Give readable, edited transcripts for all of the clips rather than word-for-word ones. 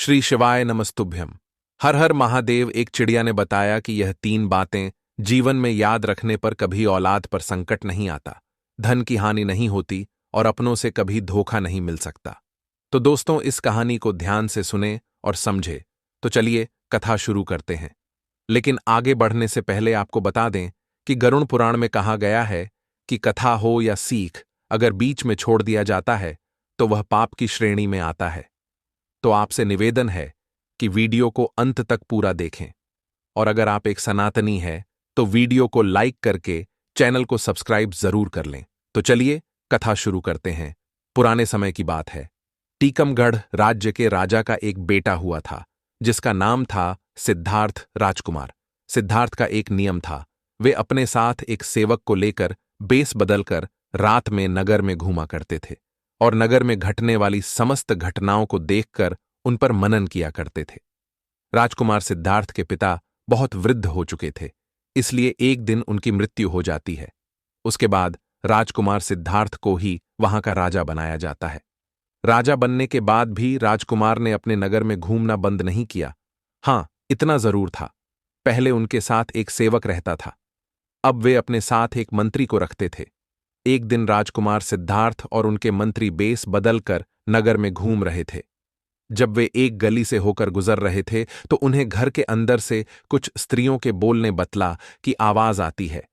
श्री शिवाय नमस्तुभ्यम। हर हर महादेव। एक चिड़िया ने बताया कि यह 3 बातें जीवन में याद रखने पर कभी औलाद पर संकट नहीं आता, धन की हानि नहीं होती और अपनों से कभी धोखा नहीं मिल सकता। तो दोस्तों, इस कहानी को ध्यान से सुने और समझे। तो चलिए कथा शुरू करते हैं। लेकिन आगे बढ़ने से पहले आपको बता दें कि गरुड़ पुराण में कहा गया है कि कथा हो या सीख, अगर बीच में छोड़ दिया जाता है तो वह पाप की श्रेणी में आता है। तो आपसे निवेदन है कि वीडियो को अंत तक पूरा देखें, और अगर आप एक सनातनी हैं तो वीडियो को लाइक करके चैनल को सब्सक्राइब जरूर कर लें। तो चलिए कथा शुरू करते हैं। पुराने समय की बात है। टीकमगढ़ राज्य के राजा का एक बेटा हुआ था जिसका नाम था सिद्धार्थ राजकुमार। सिद्धार्थ का एक नियम था, वे अपने साथ एक सेवक को लेकर बेस बदलकर रात में नगर में घूमा करते थे और नगर में घटने वाली समस्त घटनाओं को देखकर उन पर मनन किया करते थे। राजकुमार सिद्धार्थ के पिता बहुत वृद्ध हो चुके थे, इसलिए एक दिन उनकी मृत्यु हो जाती है। उसके बाद राजकुमार सिद्धार्थ को ही वहां का राजा बनाया जाता है। राजा बनने के बाद भी राजकुमार ने अपने नगर में घूमना बंद नहीं किया। हां, इतना जरूर था, पहले उनके साथ एक सेवक रहता था, अब वे अपने साथ एक मंत्री को रखते थे। एक दिन राजकुमार सिद्धार्थ और उनके मंत्री बेस बदलकर नगर में घूम रहे थे। जब वे एक गली से होकर गुजर रहे थे तो उन्हें घर के अंदर से कुछ स्त्रियों के बोलने बतला की आवाज आती है।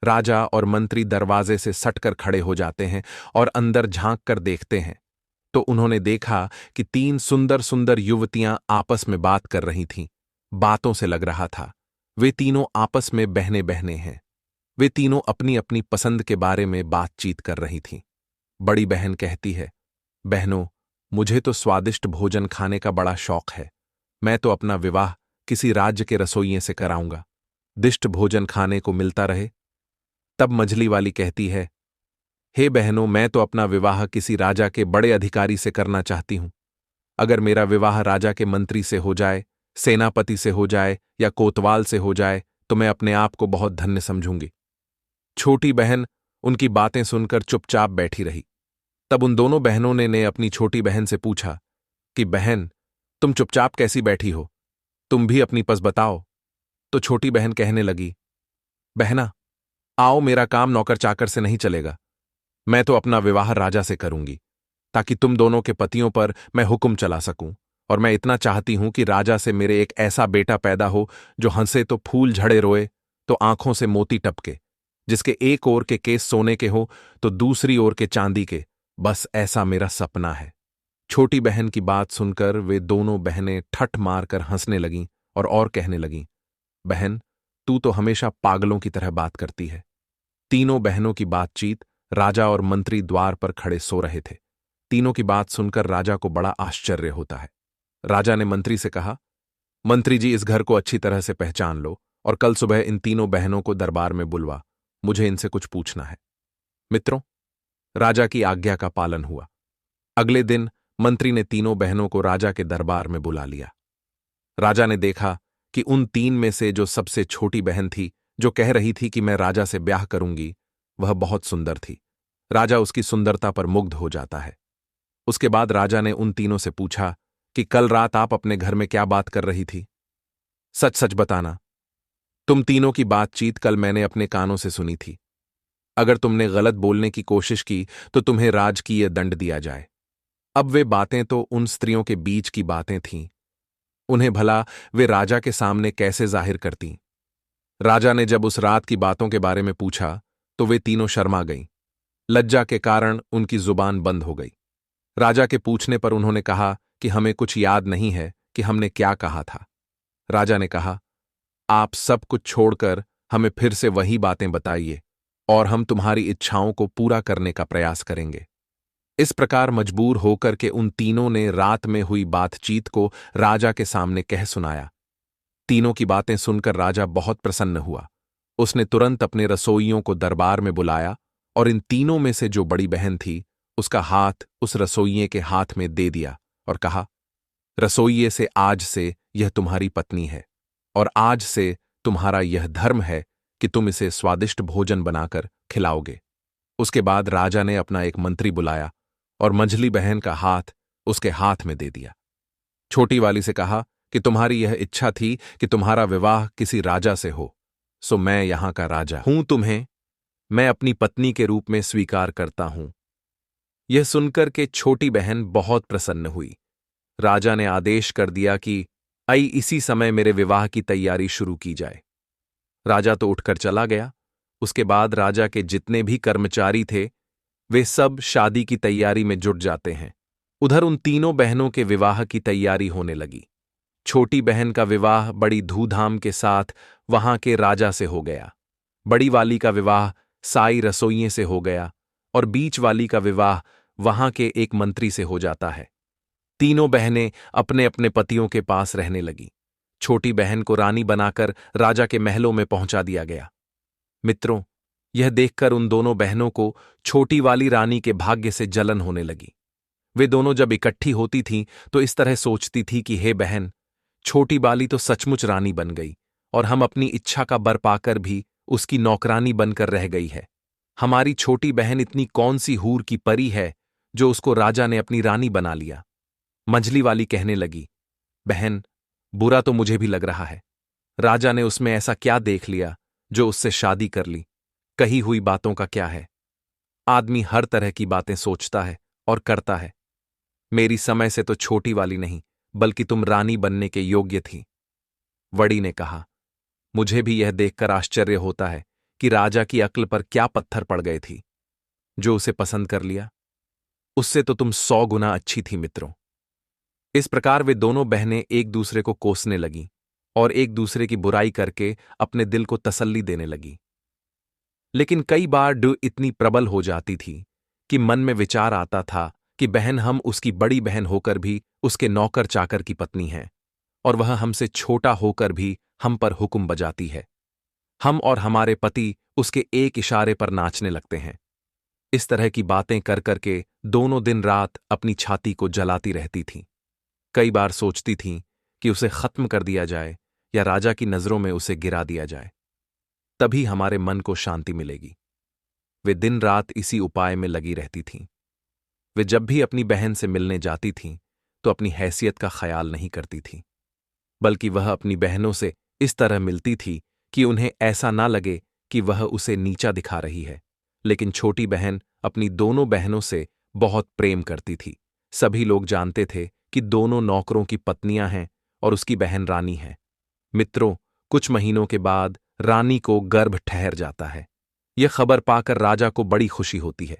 राजा और मंत्री दरवाजे से सटकर खड़े हो जाते हैं और अंदर झांक कर देखते हैं तो उन्होंने देखा कि 3 सुंदर सुंदर युवतियां आपस में बात कर रही थीं। बातों से लग रहा था वे तीनों आपस में बहने बहने हैं। वे तीनों अपनी अपनी पसंद के बारे में बातचीत कर रही थीं। बड़ी बहन कहती है, बहनों, मुझे तो स्वादिष्ट भोजन खाने का बड़ा शौक है। मैं तो अपना विवाह किसी राज्य के रसोइये से कराऊंगा, दिष्ट भोजन खाने को मिलता रहे। तब मझली वाली कहती है, हे बहनों, मैं तो अपना विवाह किसी राजा के बड़े अधिकारी से करना चाहती हूं। अगर मेरा विवाह राजा के मंत्री से हो जाए, सेनापति से हो जाए या कोतवाल से हो जाए तो मैं अपने आप को बहुत धन्य समझूंगी। छोटी बहन उनकी बातें सुनकर चुपचाप बैठी रही। तब उन दोनों बहनों ने अपनी छोटी बहन से पूछा कि बहन, तुम चुपचाप कैसी बैठी हो, तुम भी अपनी पस बताओ। तो छोटी बहन कहने लगी, बहना, आओ, मेरा काम नौकर चाकर से नहीं चलेगा। मैं तो अपना विवाह राजा से करूंगी ताकि तुम दोनों के पतियों पर मैं हुक्म चला सकूं, और मैं इतना चाहती हूं कि राजा से मेरे एक ऐसा बेटा पैदा हो जो हंसे तो फूल झड़े, रोए तो आंखों से मोती टपके, जिसके एक ओर के केस सोने के हो तो दूसरी ओर के चांदी के। बस ऐसा मेरा सपना है। छोटी बहन की बात सुनकर वे दोनों बहनें ठठ मारकर हंसने लगीं और कहने लगीं, बहन, तू तो हमेशा पागलों की तरह बात करती है। तीनों बहनों की बातचीत राजा और मंत्री द्वार पर खड़े सो रहे थे। तीनों की बात सुनकर राजा को बड़ा आश्चर्य होता है। राजा ने मंत्री से कहा, मंत्री जी, इस घर को अच्छी तरह से पहचान लो और कल सुबह इन तीनों बहनों को दरबार में बुलवा, मुझे इनसे कुछ पूछना है। मित्रों, राजा की आज्ञा का पालन हुआ। अगले दिन मंत्री ने तीनों बहनों को राजा के दरबार में बुला लिया। राजा ने देखा कि उन 3 में से जो सबसे छोटी बहन थी, जो कह रही थी कि मैं राजा से ब्याह करूंगी, वह बहुत सुंदर थी। राजा उसकी सुंदरता पर मुग्ध हो जाता है। उसके बाद राजा ने उन तीनों से पूछा कि कल रात आप अपने घर में क्या बात कर रही थी? सच सच बताना। तुम तीनों की बातचीत कल मैंने अपने कानों से सुनी थी। अगर तुमने गलत बोलने की कोशिश की तो तुम्हें राजकीय दंड दिया जाए। अब वे बातें तो उन स्त्रियों के बीच की बातें थीं, उन्हें भला वे राजा के सामने कैसे जाहिर करतीं? राजा ने जब उस रात की बातों के बारे में पूछा तो वे तीनों शर्मा गईं। लज्जा के कारण उनकी जुबान बंद हो गई। राजा के पूछने पर उन्होंने कहा कि हमें कुछ याद नहीं है कि हमने क्या कहा था। राजा ने कहा, आप सब कुछ छोड़कर हमें फिर से वही बातें बताइए और हम तुम्हारी इच्छाओं को पूरा करने का प्रयास करेंगे। इस प्रकार मजबूर होकर के उन तीनों ने रात में हुई बातचीत को राजा के सामने कह सुनाया। तीनों की बातें सुनकर राजा बहुत प्रसन्न हुआ। उसने तुरंत अपने रसोइयों को दरबार में बुलाया और इन तीनों में से जो बड़ी बहन थी, उसका हाथ उस रसोइये के हाथ में दे दिया और कहा, रसोइये से आज से यह तुम्हारी पत्नी है और आज से तुम्हारा यह धर्म है कि तुम इसे स्वादिष्ट भोजन बनाकर खिलाओगे। उसके बाद राजा ने अपना एक मंत्री बुलाया और मंझली बहन का हाथ उसके हाथ में दे दिया। छोटी वाली से कहा कि तुम्हारी यह इच्छा थी कि तुम्हारा विवाह किसी राजा से हो, सो मैं यहां का राजा हूं, तुम्हें मैं अपनी पत्नी के रूप में स्वीकार करता हूं। यह सुनकर के छोटी बहन बहुत प्रसन्न हुई। राजा ने आदेश कर दिया कि आई इसी समय मेरे विवाह की तैयारी शुरू की जाए। राजा तो उठकर चला गया। उसके बाद राजा के जितने भी कर्मचारी थे वे सब शादी की तैयारी में जुट जाते हैं। उधर उन तीनों बहनों के विवाह की तैयारी होने लगी। छोटी बहन का विवाह बड़ी धूमधाम के साथ वहां के राजा से हो गया। बड़ी वाली का विवाह साई रसोइये से हो गया और बीच वाली का विवाह वहां के एक मंत्री से हो जाता है। तीनों बहनें अपने अपने पतियों के पास रहने लगी। छोटी बहन को रानी बनाकर राजा के महलों में पहुंचा दिया गया। मित्रों, यह देखकर उन दोनों बहनों को छोटी वाली रानी के भाग्य से जलन होने लगी। वे दोनों जब इकट्ठी होती थीं तो इस तरह सोचती थी कि हे बहन, छोटी वाली तो सचमुच रानी बन गई और हम अपनी इच्छा का बर पाकर भी उसकी नौकरानी बनकर रह गई है। हमारी छोटी बहन इतनी कौन सी हूर की परी है जो उसको राजा ने अपनी रानी बना लिया। मंझली वाली कहने लगी, बहन, बुरा तो मुझे भी लग रहा है। राजा ने उसमें ऐसा क्या देख लिया जो उससे शादी कर ली। कही हुई बातों का क्या है। आदमी हर तरह की बातें सोचता है और करता है। मेरी समय से तो छोटी वाली नहीं बल्कि तुम रानी बनने के योग्य थी। वड़ी ने कहा, मुझे भी यह देखकर आश्चर्य होता है कि राजा की अक्ल पर क्या पत्थर पड़ गए थी जो उसे पसंद कर लिया। उससे तो तुम 100 गुना अच्छी थी मित्रों। इस प्रकार वे दोनों बहनें एक दूसरे को कोसने लगीं और एक दूसरे की बुराई करके अपने दिल को तसल्ली देने लगी। लेकिन कई बार डू इतनी प्रबल हो जाती थी कि मन में विचार आता था कि बहन हम उसकी बड़ी बहन होकर भी उसके नौकर चाकर की पत्नी हैं और वह हमसे छोटा होकर भी हम पर हुक्म बजाती है। हम और हमारे पति उसके एक इशारे पर नाचने लगते हैं। इस तरह की बातें कर करके दोनों दिन रात अपनी छाती को जलाती रहती थीं। कई बार सोचती थीं कि उसे खत्म कर दिया जाए या राजा की नजरों में उसे गिरा दिया जाए, तभी हमारे मन को शांति मिलेगी। वे दिन रात इसी उपाय में लगी रहती थीं। वे जब भी अपनी बहन से मिलने जाती थीं तो अपनी हैसियत का ख्याल नहीं करती थीं, बल्कि वह अपनी बहनों से इस तरह मिलती थी कि उन्हें ऐसा ना लगे कि वह उसे नीचा दिखा रही है। लेकिन छोटी बहन अपनी दोनों बहनों से बहुत प्रेम करती थी। सभी लोग जानते थे कि दोनों नौकरों की पत्नियां हैं और उसकी बहन रानी है। मित्रों, कुछ महीनों के बाद रानी को गर्भ ठहर जाता है। यह खबर पाकर राजा को बड़ी खुशी होती है।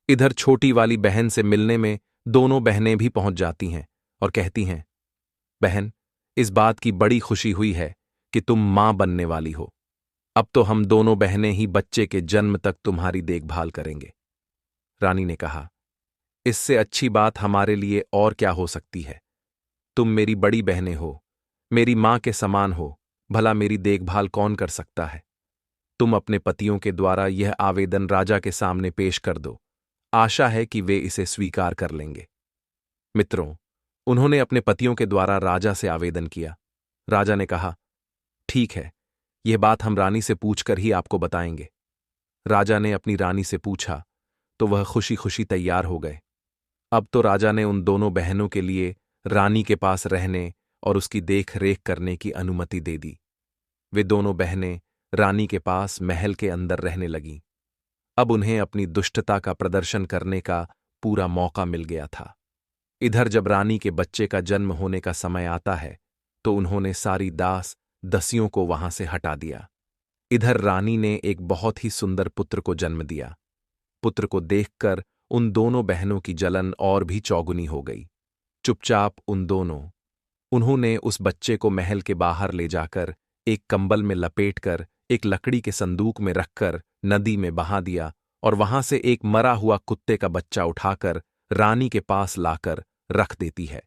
इधर छोटी वाली बहन से मिलने में दोनों बहनें भी पहुंच जाती हैं और कहती हैं, बहन, इस बात की बड़ी खुशी हुई है कि तुम मां बनने वाली हो। अब तो हम दोनों बहनें ही बच्चे के जन्म तक तुम्हारी देखभाल करेंगे। रानी ने कहा, इससे अच्छी बात हमारे लिए और क्या हो सकती है। तुम मेरी बड़ी बहनें हो, मेरी मां के समान हो, भला मेरी देखभाल कौन कर सकता है। तुम अपने पतियों के द्वारा यह आवेदन राजा के सामने पेश कर दो। आशा है कि वे इसे स्वीकार कर लेंगे। मित्रों, उन्होंने अपने पतियों के द्वारा राजा से आवेदन किया। राजा ने कहा, ठीक है, यह बात हम रानी से पूछकर ही आपको बताएंगे। राजा ने अपनी रानी से पूछा तो वह खुशी खुशी तैयार हो गए। अब तो राजा ने उन दोनों बहनों के लिए रानी के पास रहने और उसकी देख रेख करने की अनुमति दे दी। वे दोनों बहनें रानी के पास महल के अंदर रहने लगीं। अब उन्हें अपनी दुष्टता का प्रदर्शन करने का पूरा मौका मिल गया था। इधर जब रानी के बच्चे का जन्म होने का समय आता है तो उन्होंने सारी दास दसियों को वहां से हटा दिया। इधर रानी ने एक बहुत ही सुंदर पुत्र को जन्म दिया। पुत्र को देखकर उन दोनों बहनों की जलन और भी चौगुनी हो गई। चुपचाप उन्होंने उस बच्चे को महल के बाहर ले जाकर एक कंबल में लपेटकर एक लकड़ी के संदूक में रखकर नदी में बहा दिया और वहां से एक मरा हुआ कुत्ते का बच्चा उठाकर रानी के पास लाकर रख देती है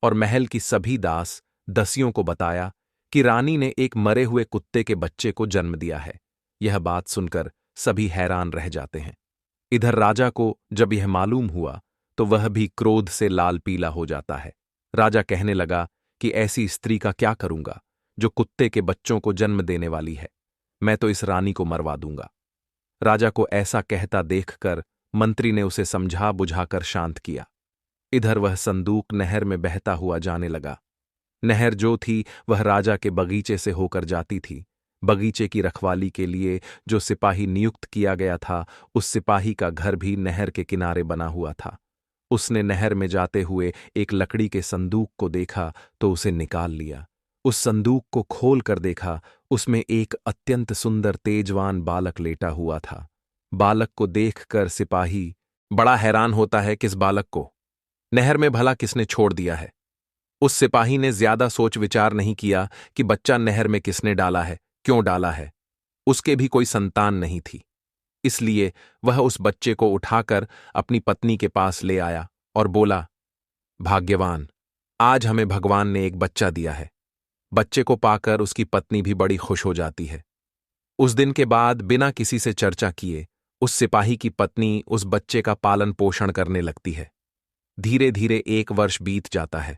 और महल की सभी दास दसियों को बताया कि रानी ने एक मरे हुए कुत्ते के बच्चे को जन्म दिया है। यह बात सुनकर सभी हैरान रह जाते हैं। इधर राजा को जब यह मालूम हुआ तो वह भी क्रोध से लाल पीला हो जाता है। राजा कहने लगा कि ऐसी स्त्री का क्या करूंगा जो कुत्ते के बच्चों को जन्म देने वाली है। मैं तो इस रानी को मरवा दूंगा। राजा को ऐसा कहता देखकर मंत्री ने उसे समझा बुझाकर शांत किया। इधर वह संदूक नहर में बहता हुआ जाने लगा। नहर जो थी वह राजा के बगीचे से होकर जाती थी। बगीचे की रखवाली के लिए जो सिपाही नियुक्त किया गया था, उस सिपाही का घर भी नहर के किनारे बना हुआ था। उसने नहर में जाते हुए एक लकड़ी के संदूक को देखा तो उसे निकाल लिया। उस संदूक को खोल कर देखा, उसमें एक अत्यंत सुंदर तेजवान बालक लेटा हुआ था। बालक को देखकर सिपाही बड़ा हैरान होता है कि इस बालक को नहर में भला किसने छोड़ दिया है। उस सिपाही ने ज्यादा सोच विचार नहीं किया कि बच्चा नहर में किसने डाला है, क्यों डाला है। उसके भी कोई संतान नहीं थी, इसलिए वह उस बच्चे को उठाकर अपनी पत्नी के पास ले आया और बोला, भाग्यवान, आज हमें भगवान ने एक बच्चा दिया है। बच्चे को पाकर उसकी पत्नी भी बड़ी खुश हो जाती है। उस दिन के बाद बिना किसी से चर्चा किए उस सिपाही की पत्नी उस बच्चे का पालन पोषण करने लगती है। धीरे धीरे 1 वर्ष बीत जाता है।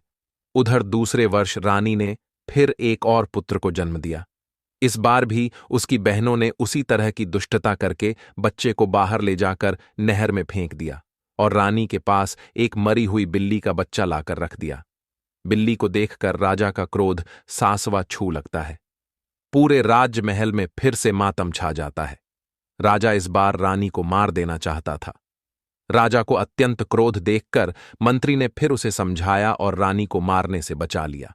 उधर दूसरे वर्ष रानी ने फिर एक और पुत्र को जन्म दिया। इस बार भी उसकी बहनों ने उसी तरह की दुष्टता करके बच्चे को बाहर ले जाकर नहर में फेंक दिया और रानी के पास एक मरी हुई बिल्ली का बच्चा लाकर रख दिया। बिल्ली को देखकर राजा का क्रोध सासवा छू लगता है। पूरे राजमहल में फिर से मातम छा जाता है। राजा इस बार रानी को मार देना चाहता था। राजा को अत्यंत क्रोध देखकर मंत्री ने फिर उसे समझाया और रानी को मारने से बचा लिया।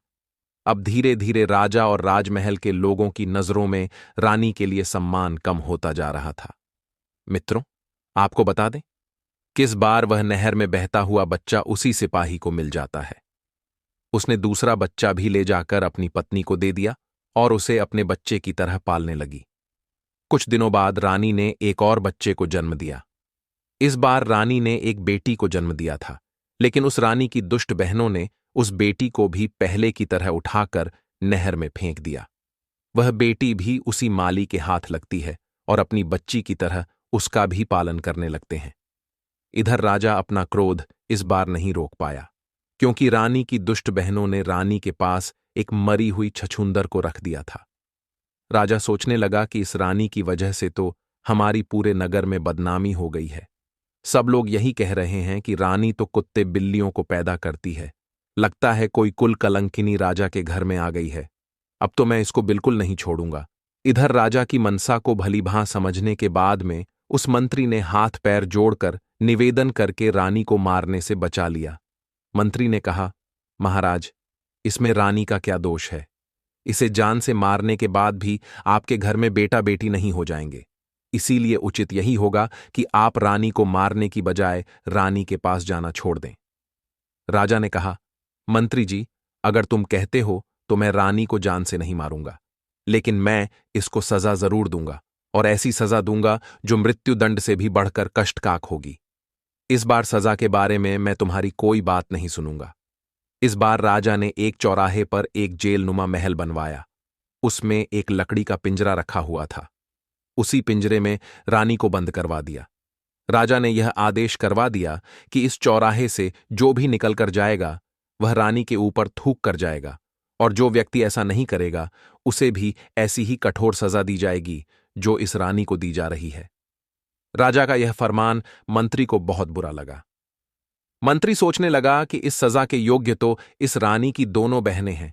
अब धीरे धीरे राजा और राजमहल के लोगों की नजरों में रानी के लिए सम्मान कम होता जा रहा था। मित्रों, आपको बता दें, किस बार वह नहर में बहता हुआ बच्चा उसी सिपाही को मिल जाता है। उसने दूसरा बच्चा भी ले जाकर अपनी पत्नी को दे दिया और उसे अपने बच्चे की तरह पालने लगी। कुछ दिनों बाद रानी ने एक और बच्चे को जन्म दिया। इस बार रानी ने एक बेटी को जन्म दिया था, लेकिन उस रानी की दुष्ट बहनों ने उस बेटी को भी पहले की तरह उठाकर नहर में फेंक दिया। वह बेटी भी उसी माली के हाथ लगती है और अपनी बच्ची की तरह उसका भी पालन करने लगते हैं। इधर राजा अपना क्रोध इस बार नहीं रोक पाया, क्योंकि रानी की दुष्ट बहनों ने रानी के पास एक मरी हुई छछूंदर को रख दिया था। राजा सोचने लगा कि इस रानी की वजह से तो हमारी पूरे नगर में बदनामी हो गई है। सब लोग यही कह रहे हैं कि रानी तो कुत्ते बिल्लियों को पैदा करती है। लगता है कोई कुल कलंकिनी राजा के घर में आ गई है। अब तो मैं इसको बिल्कुल नहीं छोड़ूंगा। इधर राजा की मनसा को भलीभांति समझने के बाद में उस मंत्री ने हाथ पैर जोड़कर निवेदन करके रानी को मारने से बचा लिया। मंत्री ने कहा, महाराज, इसमें रानी का क्या दोष है? इसे जान से मारने के बाद भी आपके घर में बेटा बेटी नहीं हो जाएंगे। इसीलिए उचित यही होगा कि आप रानी को मारने की बजाय रानी के पास जाना छोड़ दें। राजा ने कहा, मंत्री जी, अगर तुम कहते हो तो मैं रानी को जान से नहीं मारूंगा, लेकिन मैं इसको सजा जरूर दूंगा और ऐसी सजा दूंगा जो मृत्युदंड से भी बढ़कर कष्टकाक होगी। इस बार सजा के बारे में मैं तुम्हारी कोई बात नहीं सुनूंगा। इस बार राजा ने एक चौराहे पर एक जेलनुमा महल बनवाया। उसमें एक लकड़ी का पिंजरा रखा हुआ था। उसी पिंजरे में रानी को बंद करवा दिया। राजा ने यह आदेश करवा दिया कि इस चौराहे से जो भी निकलकर जाएगा वह रानी के ऊपर थूक कर जाएगा, और जो व्यक्ति ऐसा नहीं करेगा उसे भी ऐसी ही कठोर सजा दी जाएगी जो इस रानी को दी जा रही है। राजा का यह फरमान मंत्री को बहुत बुरा लगा। मंत्री सोचने लगा कि इस सजा के योग्य तो इस रानी की दोनों बहनें हैं।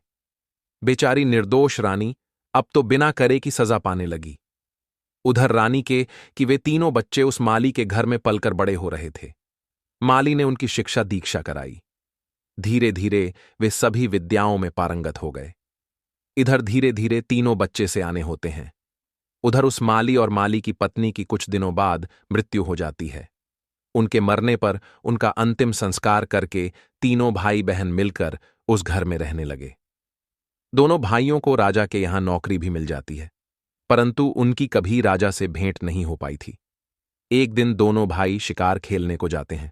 बेचारी निर्दोष रानी अब तो बिना करे की सजा पाने लगी। उधर रानी के कि वे तीनों बच्चे उस माली के घर में पलकर बड़े हो रहे थे। माली ने उनकी शिक्षा दीक्षा कराई। धीरे धीरे वे सभी विद्याओं में पारंगत हो गए। इधर धीरे धीरे तीनों बच्चे से आने होते हैं। उधर उस माली और माली की पत्नी की कुछ दिनों बाद मृत्यु हो जाती है। उनके मरने पर उनका अंतिम संस्कार करके तीनों भाई बहन मिलकर उस घर में रहने लगे। दोनों भाइयों को राजा के यहां नौकरी भी मिल जाती है, परंतु उनकी कभी राजा से भेंट नहीं हो पाई थी। एक दिन दोनों भाई शिकार खेलने को जाते हैं।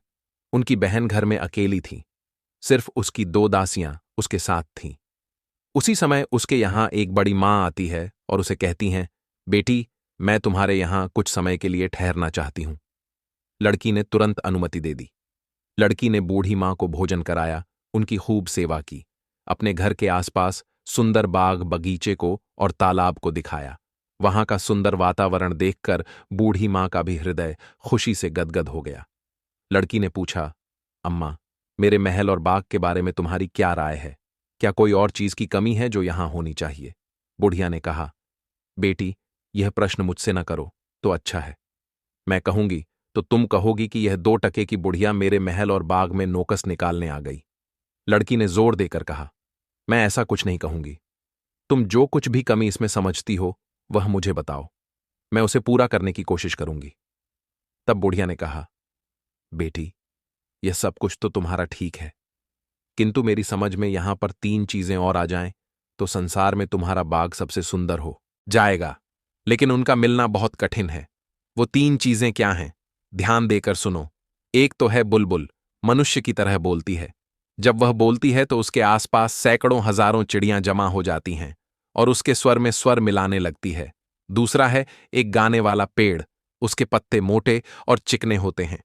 उनकी बहन घर में अकेली थी। सिर्फ उसकी 2 दासियां उसके साथ थीं। उसी समय उसके यहां एक बड़ी मां आती है और उसे कहती हैं, बेटी, मैं तुम्हारे यहां कुछ समय के लिए ठहरना चाहती हूं। लड़की ने तुरंत अनुमति दे दी। लड़की ने बूढ़ी मां को भोजन कराया, उनकी खूब सेवा की, अपने घर के आसपास सुंदर बाग बगीचे को और तालाब को दिखाया। वहां का सुंदर वातावरण देखकर बूढ़ी मां का भी हृदय खुशी से गदगद हो गया। लड़की ने पूछा, अम्मा, मेरे महल और बाग के बारे में तुम्हारी क्या राय है? क्या कोई और चीज की कमी है जो यहां होनी चाहिए? बुढ़िया ने कहा, बेटी, यह प्रश्न मुझसे न करो तो अच्छा है। मैं कहूंगी तो तुम कहोगी कि यह 2 टके की बुढ़िया मेरे महल और बाग में नोकस निकालने आ गई। लड़की ने जोर देकर कहा, मैं ऐसा कुछ नहीं कहूंगी। तुम जो कुछ भी कमी इसमें समझती हो वह मुझे बताओ, मैं उसे पूरा करने की कोशिश करूंगी। तब बुढ़िया ने कहा, बेटी, यह सब कुछ तो तुम्हारा ठीक है, किंतु मेरी समझ में यहां पर 3 चीजें और आ जाएं तो संसार में तुम्हारा बाग सबसे सुंदर हो जाएगा, लेकिन उनका मिलना बहुत कठिन है। वो 3 चीजें क्या हैं? ध्यान देकर सुनो। एक तो है बुलबुल, मनुष्य की तरह बोलती है। जब वह बोलती है तो उसके आसपास सैकड़ों हजारों चिड़ियां जमा हो जाती हैं और उसके स्वर में स्वर मिलाने लगती है। दूसरा है एक गाने वाला पेड़, उसके पत्ते मोटे और चिकने होते हैं।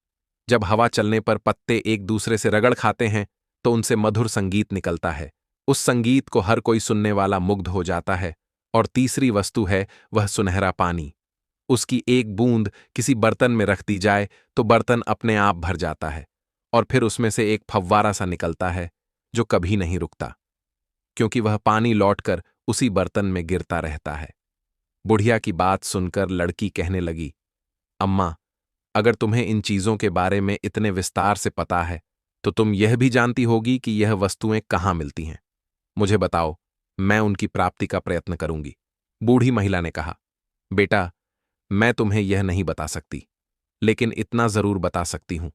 जब हवा चलने पर पत्ते एक दूसरे से रगड़ खाते हैं तो उनसे मधुर संगीत निकलता है। उस संगीत को हर कोई सुनने वाला मुग्ध हो जाता है। और तीसरी वस्तु है वह सुनहरा पानी। उसकी एक बूंद किसी बर्तन में रख दी जाए तो बर्तन अपने आप भर जाता है और फिर उसमें से एक फव्वारा सा निकलता है जो कभी नहीं रुकता, क्योंकि वह पानी लौटकर उसी बर्तन में गिरता रहता है। बुढ़िया की बात सुनकर लड़की कहने लगी, अम्मा, अगर तुम्हें इन चीजों के बारे में इतने विस्तार से पता है तो तुम यह भी जानती होगी कि यह वस्तुएं कहाँ मिलती हैं। मुझे बताओ, मैं उनकी प्राप्ति का प्रयत्न करूंगी। बूढ़ी महिला ने कहा, बेटा, मैं तुम्हें यह नहीं बता सकती, लेकिन इतना जरूर बता सकती हूं।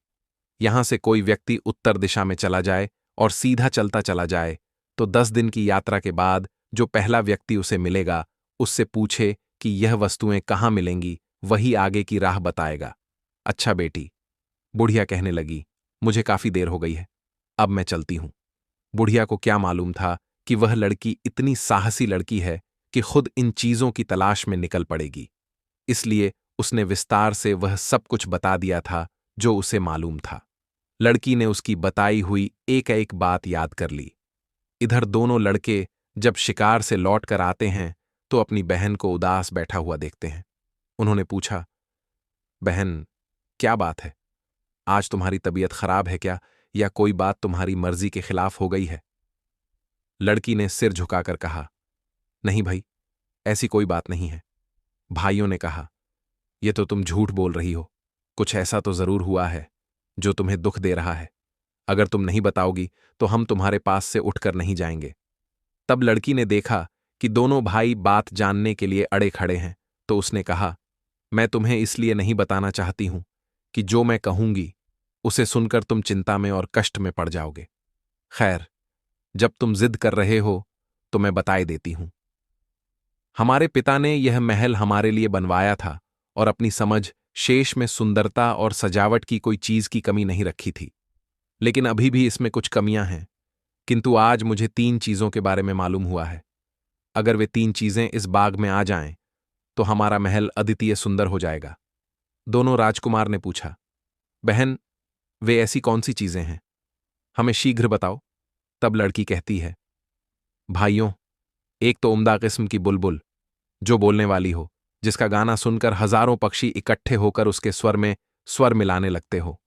यहां से कोई व्यक्ति उत्तर दिशा में चला जाए और सीधा चलता चला जाए तो 10 दिन की यात्रा के बाद जो पहला व्यक्ति उसे मिलेगा उससे पूछे कि यह वस्तुएं कहाँ मिलेंगी, वही आगे की राह बताएगा। अच्छा बेटी, बुढ़िया कहने लगी, मुझे काफी देर हो गई है, अब मैं चलती हूं। बुढ़िया को क्या मालूम था कि वह लड़की इतनी साहसी लड़की है कि खुद इन चीजों की तलाश में निकल पड़ेगी। इसलिए उसने विस्तार से वह सब कुछ बता दिया था जो उसे मालूम था। लड़की ने उसकी बताई हुई एक एक बात याद कर ली। इधर दोनों लड़के जब शिकार से लौट कर आते हैं तो अपनी बहन को उदास बैठा हुआ देखते हैं। उन्होंने पूछा, बहन, क्या बात है? आज तुम्हारी तबीयत खराब है क्या, या कोई बात तुम्हारी मर्जी के खिलाफ हो गई है? लड़की ने सिर झुकाकर कहा, नहीं भाई, ऐसी कोई बात नहीं है। भाइयों ने कहा, यह तो तुम झूठ बोल रही हो, कुछ ऐसा तो जरूर हुआ है जो तुम्हें दुख दे रहा है। अगर तुम नहीं बताओगी तो हम तुम्हारे पास से उठकर नहीं जाएंगे। तब लड़की ने देखा कि दोनों भाई बात जानने के लिए अड़े खड़े हैं, तो उसने कहा, मैं तुम्हें इसलिए नहीं बताना चाहती हूं कि जो मैं कहूंगी उसे सुनकर तुम चिंता में और कष्ट में पड़ जाओगे। खैर, जब तुम जिद कर रहे हो तो मैं बताए देती हूं। हमारे पिता ने यह महल हमारे लिए बनवाया था और अपनी समझ शेष में सुंदरता और सजावट की कोई चीज की कमी नहीं रखी थी, लेकिन अभी भी इसमें कुछ कमियां हैं। किंतु आज मुझे 3 चीजों के बारे में मालूम हुआ है। अगर वे 3 चीजें इस बाग में आ जाएं तो हमारा महल अद्वितीय सुंदर हो जाएगा। दोनों राजकुमार ने पूछा, बहन, वे ऐसी कौन सी चीजें हैं? हमें शीघ्र बताओ। तब लड़की कहती है, भाइयों, एक तो उम्दा किस्म की बुलबुल जो बोलने वाली हो, जिसका गाना सुनकर हजारों पक्षी इकट्ठे होकर उसके स्वर में स्वर मिलाने लगते हो।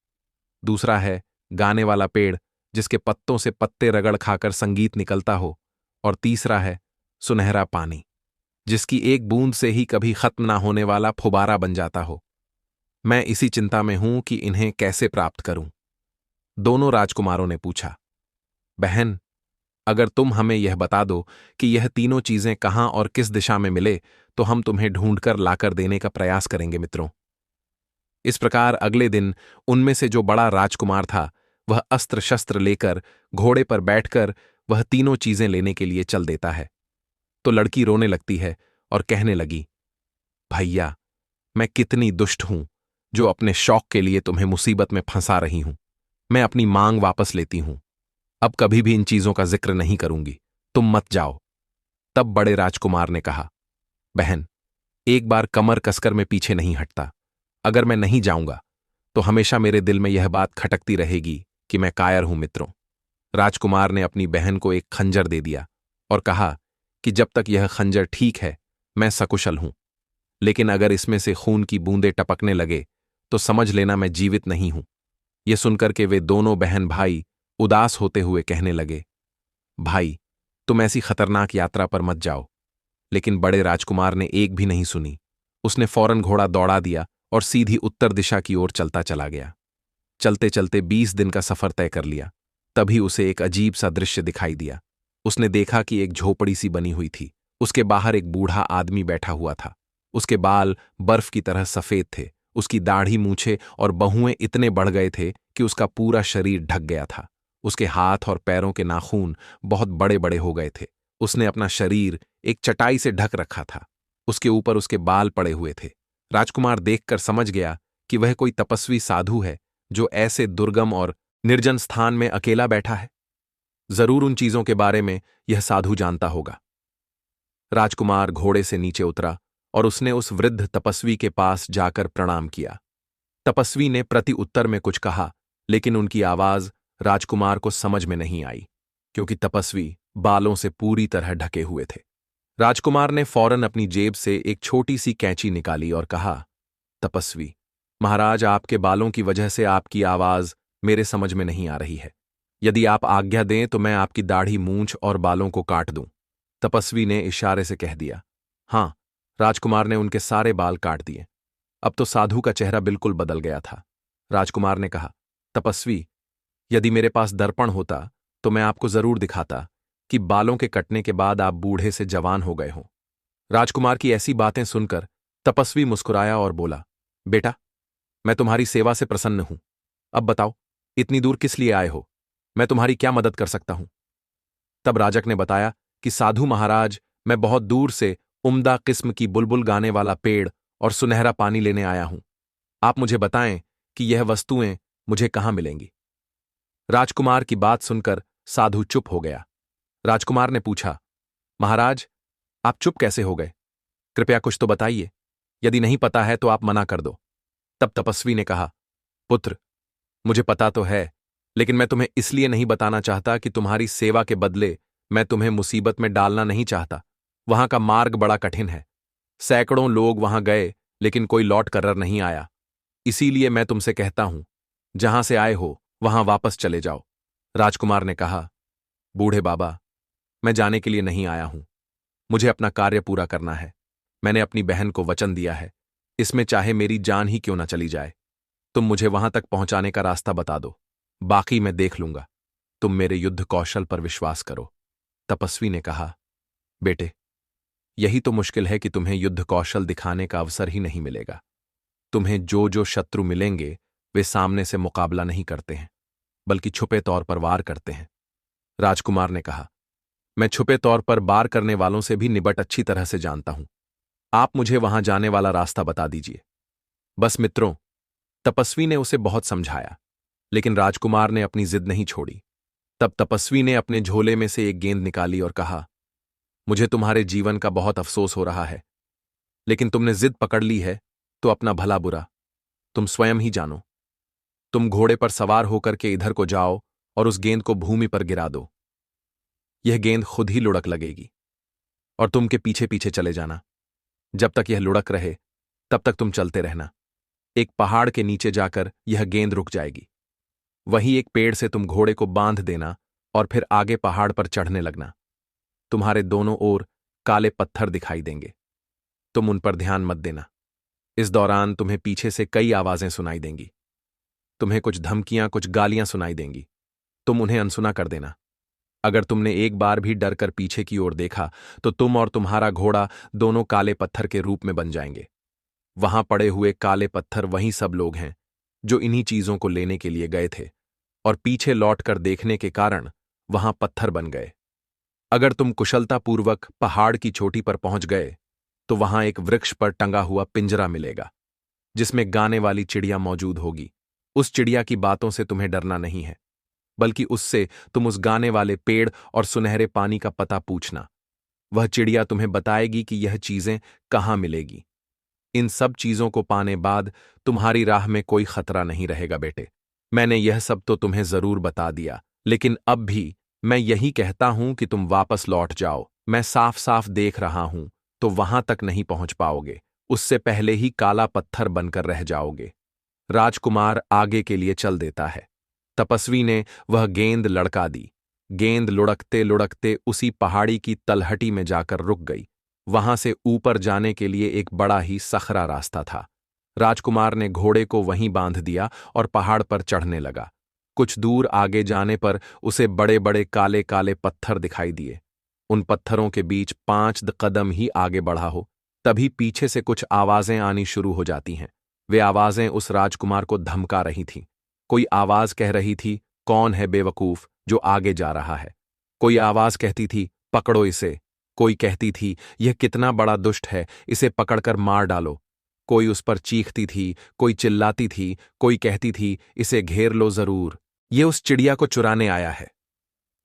दूसरा है गाने वाला पेड़, जिसके पत्तों से पत्ते रगड़ खाकर संगीत निकलता हो। और तीसरा है सुनहरा पानी, जिसकी एक बूंद से ही कभी खत्म ना होने वाला फुबारा बन जाता हो। मैं इसी चिंता में हूं कि इन्हें कैसे प्राप्त करूं। दोनों राजकुमारों ने पूछा, बहन, अगर तुम हमें यह बता दो कि यह तीनों चीजें कहां और किस दिशा में मिले तो हम तुम्हें ढूंढकर लाकर देने का प्रयास करेंगे मित्रों। इस प्रकार अगले दिन उनमें से जो बड़ा राजकुमार था वह अस्त्र शस्त्र लेकर घोड़े पर बैठकर वह तीनों चीजें लेने के लिए चल देता है। तो लड़की रोने लगती है और कहने लगी, भैया, मैं कितनी दुष्ट हूं जो अपने शौक के लिए तुम्हें मुसीबत में फंसा रही हूं। मैं अपनी मांग वापस लेती हूं, अब कभी भी इन चीजों का जिक्र नहीं करूंगी, तुम मत जाओ। तब बड़े राजकुमार ने कहा, बहन, एक बार कमर कसकर मैं पीछे नहीं हटता। अगर मैं नहीं जाऊंगा तो हमेशा मेरे दिल में यह बात खटकती रहेगी कि मैं कायर हूं मित्रों। राजकुमार ने अपनी बहन को एक खंजर दे दिया और कहा कि जब तक यह खंजर ठीक है मैं सकुशल हूं, लेकिन अगर इसमें से खून की बूंदें टपकने लगे तो समझ लेना मैं जीवित नहीं हूं। यह सुनकर के वे दोनों बहन भाई उदास होते हुए कहने लगे, भाई, तुम ऐसी खतरनाक यात्रा पर मत जाओ। लेकिन बड़े राजकुमार ने एक भी नहीं सुनी। उसने फौरन घोड़ा दौड़ा दिया और सीधी उत्तर दिशा की ओर चलता चला गया। चलते चलते 20 दिन का सफर तय कर लिया। तभी उसे एक अजीब सा दृश्य दिखाई दिया। उसने देखा कि एक झोपड़ी सी बनी हुई थी। उसके बाहर एक बूढ़ा आदमी बैठा हुआ था। उसके बाल बर्फ की तरह सफेद थे। उसकी दाढ़ी, मूछें और बहुएं इतने बढ़ गए थे कि उसका पूरा शरीर ढक गया था। उसके हाथ और पैरों के नाखून बहुत बड़े बड़े हो गए थे। उसने अपना शरीर एक चटाई से ढक रखा था। उसके ऊपर उसके बाल पड़े हुए थे। राजकुमार देखकर समझ गया कि वह कोई तपस्वी साधु है जो ऐसे दुर्गम और निर्जन स्थान में अकेला बैठा है। जरूर उन चीजों के बारे में यह साधु जानता होगा। राजकुमार घोड़े से नीचे उतरा और उसने उस वृद्ध तपस्वी के पास जाकर प्रणाम किया। तपस्वी ने प्रति उत्तर में कुछ कहा, लेकिन उनकी आवाज राजकुमार को समझ में नहीं आई, क्योंकि तपस्वी बालों से पूरी तरह ढके हुए थे। राजकुमार ने फौरन अपनी जेब से एक छोटी सी कैंची निकाली और कहा, तपस्वी महाराज, आपके बालों की वजह से आपकी आवाज मेरे समझ में नहीं आ रही है। यदि आप आज्ञा दें तो मैं आपकी दाढ़ी, मूंछ और बालों को काट दूं। तपस्वी ने इशारे से कह दिया। हां, राजकुमार ने उनके सारे बाल काट दिए। अब तो साधु का चेहरा बिल्कुल बदल गया था। राजकुमार ने कहा, तपस्वी, यदि मेरे पास दर्पण होता तो मैं आपको जरूर दिखाता कि बालों के कटने के बाद आप बूढ़े से जवान हो गए हो। राजकुमार की ऐसी बातें सुनकर तपस्वी मुस्कुराया और बोला, बेटा, मैं तुम्हारी सेवा से प्रसन्न हूं। अब बताओ, इतनी दूर किस लिए आए हो? मैं तुम्हारी क्या मदद कर सकता हूं? तब राजक ने बताया कि साधु महाराज, मैं बहुत दूर से उम्दा किस्म की बुलबुल गाने वाला पेड़ और सुनहरा पानी लेने आया हूं। आप मुझे बताएं कि यह वस्तुएं मुझे कहां मिलेंगी। राजकुमार की बात सुनकर साधु चुप हो गया। राजकुमार ने पूछा, महाराज, आप चुप कैसे हो गए? कृपया कुछ तो बताइए। यदि नहीं पता है तो आप मना कर दो। तब तपस्वी ने कहा, पुत्र, मुझे पता तो है, लेकिन मैं तुम्हें इसलिए नहीं बताना चाहता कि तुम्हारी सेवा के बदले मैं तुम्हें मुसीबत में डालना नहीं चाहता। वहां का मार्ग बड़ा कठिन है। सैकड़ों लोग वहां गए, लेकिन कोई लौट कर नहीं आया। इसीलिए मैं तुमसे कहता हूं, जहां से आए हो वहां वापस चले जाओ। राजकुमार ने कहा, बूढ़े बाबा, मैं जाने के लिए नहीं आया हूं। मुझे अपना कार्य पूरा करना है। मैंने अपनी बहन को वचन दिया है, इसमें चाहे मेरी जान ही क्यों न चली जाए। तुम मुझे वहां तक पहुंचाने का रास्ता बता दो, बाकी मैं देख लूंगा। तुम मेरे युद्ध कौशल पर विश्वास करो। तपस्वी ने कहा, बेटे, यही तो मुश्किल है कि तुम्हें युद्ध कौशल दिखाने का अवसर ही नहीं मिलेगा। तुम्हें जो जो शत्रु मिलेंगे वे सामने से मुकाबला नहीं करते हैं, बल्कि छुपे तौर पर वार करते हैं। राजकुमार ने कहा, मैं छुपे तौर पर वार करने वालों से भी निबट अच्छी तरह से जानता हूं। आप मुझे वहां जाने वाला रास्ता बता दीजिए। बस मित्रों, तपस्वी ने उसे बहुत समझाया, लेकिन राजकुमार ने अपनी जिद नहीं छोड़ी। तब तपस्वी ने अपने झोले में से एक गेंद निकाली और कहा, मुझे तुम्हारे जीवन का बहुत अफसोस हो रहा है, लेकिन तुमने जिद पकड़ ली है तो अपना भला बुरा तुम स्वयं ही जानो। तुम घोड़े पर सवार होकर के इधर को जाओ और उस गेंद को भूमि पर गिरा दो। यह गेंद खुद ही लुढ़क लगेगी और तुम के पीछे पीछे चले जाना। जब तक यह लुढ़क रहे तब तक तुम चलते रहना। एक पहाड़ के नीचे जाकर यह गेंद रुक जाएगी। वहीं एक पेड़ से तुम घोड़े को बांध देना और फिर आगे पहाड़ पर चढ़ने लगना। तुम्हारे दोनों ओर काले पत्थर दिखाई देंगे। तुम उन पर ध्यान मत देना। इस दौरान तुम्हें पीछे से कई आवाजें सुनाई देंगी। तुम्हें कुछ धमकियां, कुछ गालियां सुनाई देंगी। तुम उन्हें अनसुना कर देना। अगर तुमने एक बार भी डर कर पीछे की ओर देखा तो तुम और तुम्हारा घोड़ा दोनों काले पत्थर के रूप में बन जाएंगे। वहां पड़े हुए काले पत्थर वही सब लोग हैं जो इन्हीं चीजों को लेने के लिए गए थे और पीछे लौटकर देखने के कारण वहां पत्थर बन गए। अगर तुम कुशलतापूर्वक पहाड़ की चोटी पर पहुंच गए तो वहां एक वृक्ष पर टंगा हुआ पिंजरा मिलेगा जिसमें गाने वाली चिड़िया मौजूद होगी। उस चिड़िया की बातों से तुम्हें डरना नहीं है, बल्कि उससे तुम उस गाने वाले पेड़ और सुनहरे पानी का पता पूछना। वह चिड़िया तुम्हें बताएगी कि यह चीजें कहाँ मिलेगी। इन सब चीजों को पाने बाद तुम्हारी राह में कोई खतरा नहीं रहेगा बेटे। मैंने यह सब तो तुम्हें जरूर बता दिया, लेकिन अब भी मैं यही कहता हूं कि तुम वापस लौट जाओ। मैं साफ साफ देख रहा हूं तो वहां तक नहीं पहुंच पाओगे। उससे पहले ही काला पत्थर बनकर रह जाओगे। राजकुमार आगे के लिए चल देता है। तपस्वी ने वह गेंद लड़का दी। गेंद लुढ़कते लुढ़कते उसी पहाड़ी की तलहटी में जाकर रुक गई। वहां से ऊपर जाने के लिए एक बड़ा ही सखरा रास्ता था। राजकुमार ने घोड़े को वहीं बांध दिया और पहाड़ पर चढ़ने लगा। कुछ दूर आगे जाने पर उसे बड़े बड़े काले काले पत्थर दिखाई दिए। उन पत्थरों के बीच 5 कदम ही आगे बढ़ा हो, तभी पीछे से कुछ आवाजें आनी शुरू हो जाती हैं। वे आवाजें उस राजकुमार को धमका रही थीं। कोई आवाज कह रही थी, कौन है बेवकूफ जो आगे जा रहा है। कोई आवाज कहती थी, पकड़ो इसे। कोई कहती थी, यह कितना बड़ा दुष्ट है, इसे पकड़कर मार डालो। कोई उस पर चीखती थी, कोई चिल्लाती थी, कोई कहती थी, इसे घेर लो जरूर, ये उस चिड़िया को चुराने आया है।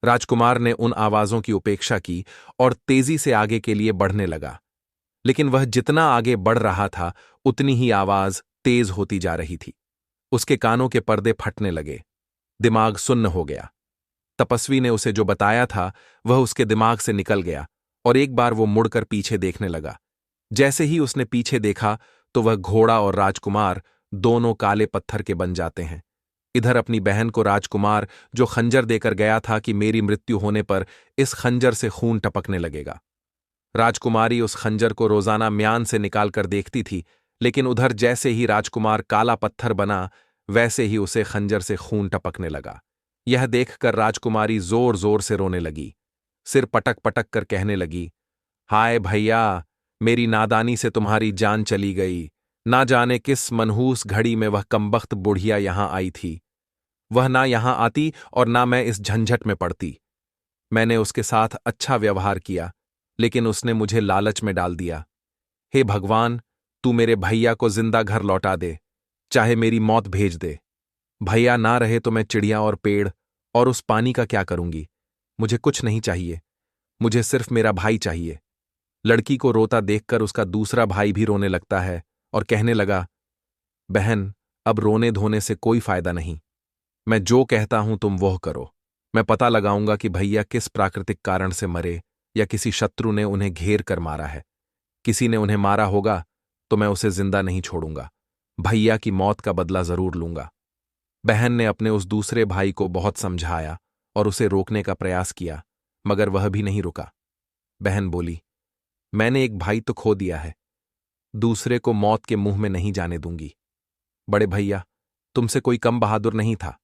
राजकुमार ने उन आवाजों की उपेक्षा की और तेजी से आगे के लिए बढ़ने लगा। लेकिन वह जितना आगे बढ़ रहा था, उतनी ही आवाज तेज होती जा रही थी। उसके कानों के पर्दे फटने लगे। दिमाग सुन्न हो गया। तपस्वी ने उसे जो बताया था वह उसके दिमाग से निकल गया और एक बार वो मुड़कर पीछे देखने लगा। जैसे ही उसने पीछे देखा तो वह घोड़ा और राजकुमार दोनों काले पत्थर के बन जाते हैं। इधर अपनी बहन को राजकुमार जो खंजर देकर गया था कि मेरी मृत्यु होने पर इस खंजर से खून टपकने लगेगा। राजकुमारी उस खंजर को रोजाना म्यान से निकालकर देखती थी, लेकिन उधर जैसे ही राजकुमार काला पत्थर बना वैसे ही उसे खंजर से खून टपकने लगा। यह देखकर राजकुमारी जोर जोर से रोने लगी। सिर पटक पटक कर कहने लगी, हाय भैया, मेरी नादानी से तुम्हारी जान चली गई। ना जाने किस मनहूस घड़ी में वह कमबख्त बुढ़िया यहां आई थी। वह ना यहां आती और ना मैं इस झंझट में पड़ती। मैंने उसके साथ अच्छा व्यवहार किया, लेकिन उसने मुझे लालच में डाल दिया। हे भगवान, तू मेरे भैया को जिंदा घर लौटा दे, चाहे मेरी मौत भेज दे। भैया ना रहे तो मैं चिड़िया और पेड़ और उस पानी का क्या करूंगी। मुझे कुछ नहीं चाहिए, मुझे सिर्फ मेरा भाई चाहिए। लड़की को रोता देखकर उसका दूसरा भाई भी रोने लगता है और कहने लगा, बहन, अब रोने धोने से कोई फायदा नहीं। मैं जो कहता हूं तुम वह करो। मैं पता लगाऊंगा कि भैया किस प्राकृतिक कारण से मरे या किसी शत्रु ने उन्हें घेर कर मारा है। किसी ने उन्हें मारा होगा तो मैं उसे जिंदा नहीं छोड़ूंगा। भैया की मौत का बदला जरूर लूंगा। बहन ने अपने उस दूसरे भाई को बहुत समझाया और उसे रोकने का प्रयास किया, मगर वह भी नहीं रुका। बहन बोली, मैंने एक भाई तो खो दिया है, दूसरे को मौत के मुंह में नहीं जाने दूंगी। बड़े भैया, तुमसे कोई कम बहादुर नहीं था,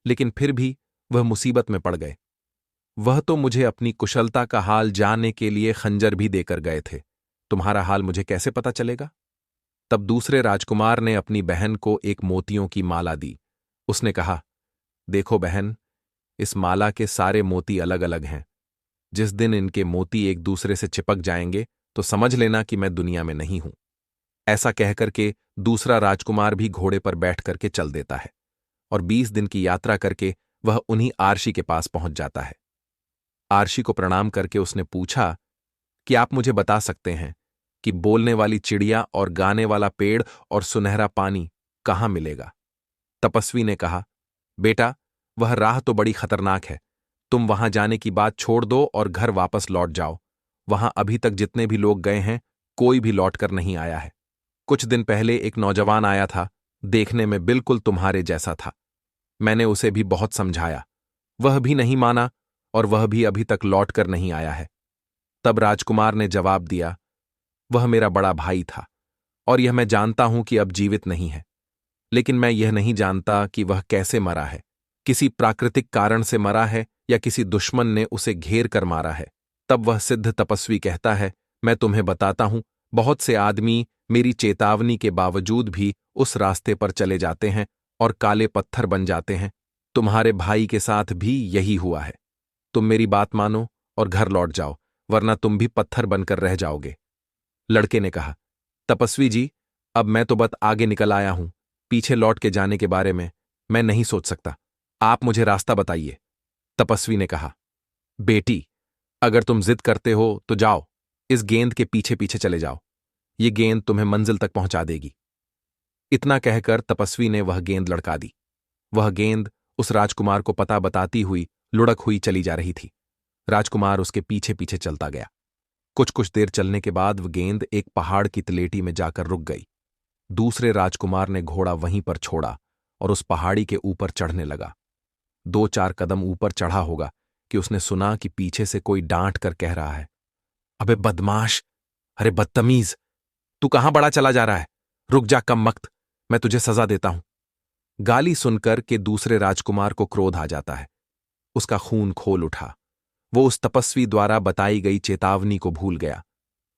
लेकिन फिर भी वह मुसीबत में पड़ गए। वह तो मुझे अपनी कुशलता का हाल जानने के लिए खंजर भी देकर गए थे। तुम्हारा हाल मुझे कैसे पता चलेगा? तब दूसरे राजकुमार ने अपनी बहन को एक मोतियों की माला दी। उसने कहा, देखो बहन, इस माला के सारे मोती अलग अलग हैं। जिस दिन इनके मोती एक दूसरे से चिपक जाएंगे तो समझ लेना कि मैं दुनिया में नहीं हूं। ऐसा कहकर के दूसरा राजकुमार भी घोड़े पर बैठ करके चल देता है और 20 दिन की यात्रा करके वह उन्हीं आरशी के पास पहुंच जाता है। आरशी को प्रणाम करके उसने पूछा कि आप मुझे बता सकते हैं कि बोलने वाली चिड़िया और गाने वाला पेड़ और सुनहरा पानी कहाँ मिलेगा? तपस्वी ने कहा, बेटा, वह राह तो बड़ी खतरनाक है। तुम वहां जाने की बात छोड़ दो और घर वापस लौट जाओ। वहां अभी तक जितने भी लोग गए हैं, कोई भी लौटकर नहीं आया है। कुछ दिन पहले एक नौजवान आया था, देखने में बिल्कुल तुम्हारे जैसा था। मैंने उसे भी बहुत समझाया, वह भी नहीं माना और वह भी अभी तक लौटकर नहीं आया है। तब राजकुमार ने जवाब दिया, वह मेरा बड़ा भाई था और यह मैं जानता हूं कि अब जीवित नहीं है, लेकिन मैं यह नहीं जानता कि वह कैसे मरा है। किसी प्राकृतिक कारण से मरा है या किसी दुश्मन ने उसे घेर कर मारा है। तब वह सिद्ध तपस्वी कहता है, मैं तुम्हें बताता हूं, बहुत से आदमी मेरी चेतावनी के बावजूद भी उस रास्ते पर चले जाते हैं और काले पत्थर बन जाते हैं। तुम्हारे भाई के साथ भी यही हुआ है। तुम मेरी बात मानो और घर लौट जाओ, वरना तुम भी पत्थर बनकर रह जाओगे। लड़के ने कहा, तपस्वी जी, अब मैं तो बस आगे निकल आया हूं, पीछे लौट के जाने के बारे में मैं नहीं सोच सकता। आप मुझे रास्ता बताइए। तपस्वी ने कहा, बेटी, अगर तुम जिद करते हो तो जाओ, इस गेंद के पीछे पीछे चले जाओ। ये गेंद तुम्हें मंजिल तक पहुंचा देगी। इतना कहकर तपस्वी ने वह गेंद लड़का दी। वह गेंद उस राजकुमार को पता बताती हुई लुढ़क हुई चली जा रही थी। राजकुमार उसके पीछे पीछे चलता गया। कुछ कुछ देर चलने के बाद वह गेंद एक पहाड़ की तलेटी में जाकर रुक गई। दूसरे राजकुमार ने घोड़ा वहीं पर छोड़ा और उस पहाड़ी के ऊपर चढ़ने लगा। 2-4 कदम ऊपर चढ़ा होगा कि उसने सुना कि पीछे से कोई डांट कर कह रहा है, अबे बदमाश, अरे बदतमीज, तू कहां बड़ा चला जा रहा है? रुक जा कम वक्त, मैं तुझे सजा देता हूं। गाली सुनकर के दूसरे राजकुमार को क्रोध आ जाता है। उसका खून खोल उठा। वो उस तपस्वी द्वारा बताई गई चेतावनी को भूल गया।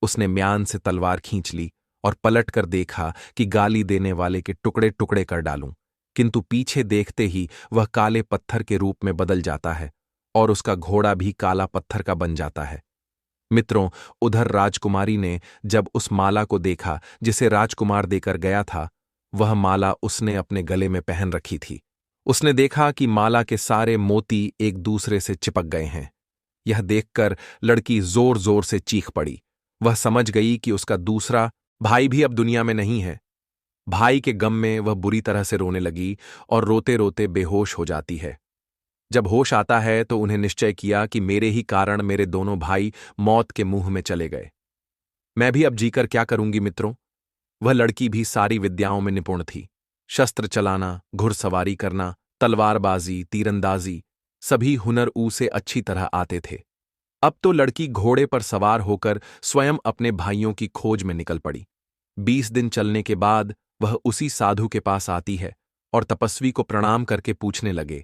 उसने म्यान से तलवार खींच ली और पलट कर देखा कि गाली देने वाले के टुकड़े टुकड़े कर डालूं, किंतु पीछे देखते ही वह काले पत्थर के रूप में बदल जाता है और उसका घोड़ा भी काला पत्थर का बन जाता है। मित्रों, उधर राजकुमारी ने जब उस माला को देखा जिसे राजकुमार देकर गया था, वह माला उसने अपने गले में पहन रखी थी। उसने देखा कि माला के सारे मोती एक दूसरे से चिपक गए हैं। यह देखकर लड़की जोर जोर से चीख पड़ी। वह समझ गई कि उसका दूसरा भाई भी अब दुनिया में नहीं है। भाई के गम में वह बुरी तरह से रोने लगी और रोते रोते बेहोश हो जाती है। जब होश आता है तो उन्हें निश्चय किया कि मेरे ही कारण मेरे दोनों भाई मौत के मुंह में चले गए। मैं भी अब जीकर क्या करूंगी मित्रों? वह लड़की भी सारी विद्याओं में निपुण थी। शस्त्र चलाना, घुड़सवारी करना, तलवारबाजी, तीरंदाजी, सभी हुनर उसे अच्छी तरह आते थे। अब तो लड़की घोड़े पर सवार होकर स्वयं अपने भाइयों की खोज में निकल पड़ी। 20 दिन चलने के बाद वह उसी साधु के पास आती है और तपस्वी को प्रणाम करके पूछने लगे,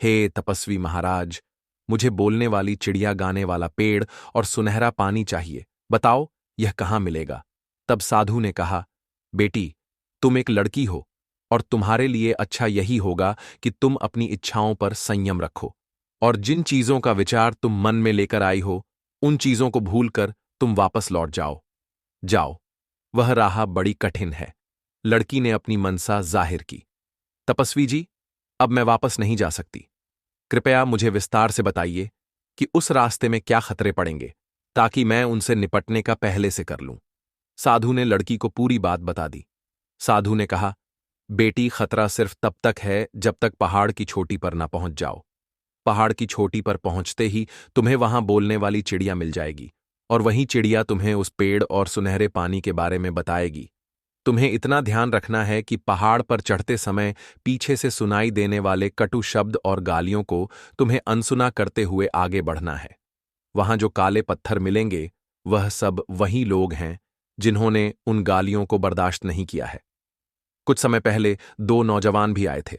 हे तपस्वी महाराज, मुझे बोलने वाली चिड़िया, गाने वाला पेड़ और सुनहरा पानी चाहिए, बताओ यह कहाँ मिलेगा? तब साधु ने कहा, बेटी, तुम एक लड़की हो और तुम्हारे लिए अच्छा यही होगा कि तुम अपनी इच्छाओं पर संयम रखो और जिन चीजों का विचार तुम मन में लेकर आई हो उन चीजों को भूलकर तुम वापस लौट जाओ। जाओ, वह राह बड़ी कठिन है। लड़की ने अपनी मनसा जाहिर की। तपस्वी जी, अब मैं वापस नहीं जा सकती। कृपया मुझे विस्तार से बताइए कि उस रास्ते में क्या खतरे पड़ेंगे, ताकि मैं उनसे निपटने का पहले से कर लूं। साधु ने लड़की को पूरी बात बता दी। साधु ने कहा, बेटी, खतरा सिर्फ तब तक है जब तक पहाड़ की चोटी पर ना पहुंच जाओ। पहाड़ की चोटी पर पहुंचते ही तुम्हें वहां बोलने वाली चिड़िया मिल जाएगी और वही चिड़िया तुम्हें उस पेड़ और सुनहरे पानी के बारे में बताएगी। तुम्हें इतना ध्यान रखना है कि पहाड़ पर चढ़ते समय पीछे से सुनाई देने वाले कटु शब्द और गालियों को तुम्हें अनसुना करते हुए आगे बढ़ना है। वहां जो काले पत्थर मिलेंगे वह सब वही लोग हैं जिन्होंने उन गालियों को बर्दाश्त नहीं किया है। कुछ समय पहले 2 नौजवान भी आए थे,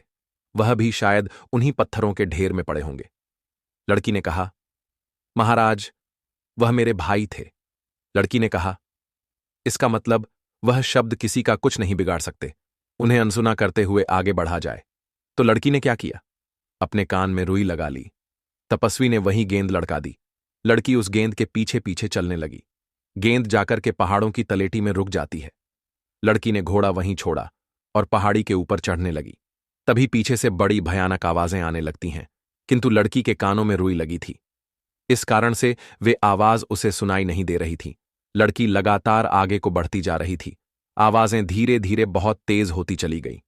वह भी शायद उन्हीं पत्थरों के ढेर में पड़े होंगे। लड़की ने कहा, महाराज, वह मेरे भाई थे। लड़की ने कहा, इसका मतलब वह शब्द किसी का कुछ नहीं बिगाड़ सकते, उन्हें अनसुना करते हुए आगे बढ़ा जाए। तो लड़की ने क्या किया? अपने कान में रुई लगा ली। तपस्वी ने वही गेंद लड़का दी। लड़की उस गेंद के पीछे पीछे चलने लगी। गेंद जाकर के पहाड़ों की तलेटी में रुक जाती है। लड़की ने घोड़ा वहीं छोड़ा और पहाड़ी के ऊपर चढ़ने लगी। तभी पीछे से बड़ी भयानक आवाजें आने लगती हैं, किंतु लड़की के कानों में रुई लगी थी। इस कारण से वे आवाज उसे सुनाई नहीं दे रही थी। लड़की लगातार आगे को बढ़ती जा रही थी। आवाजें धीरे धीरे बहुत तेज होती चली गई।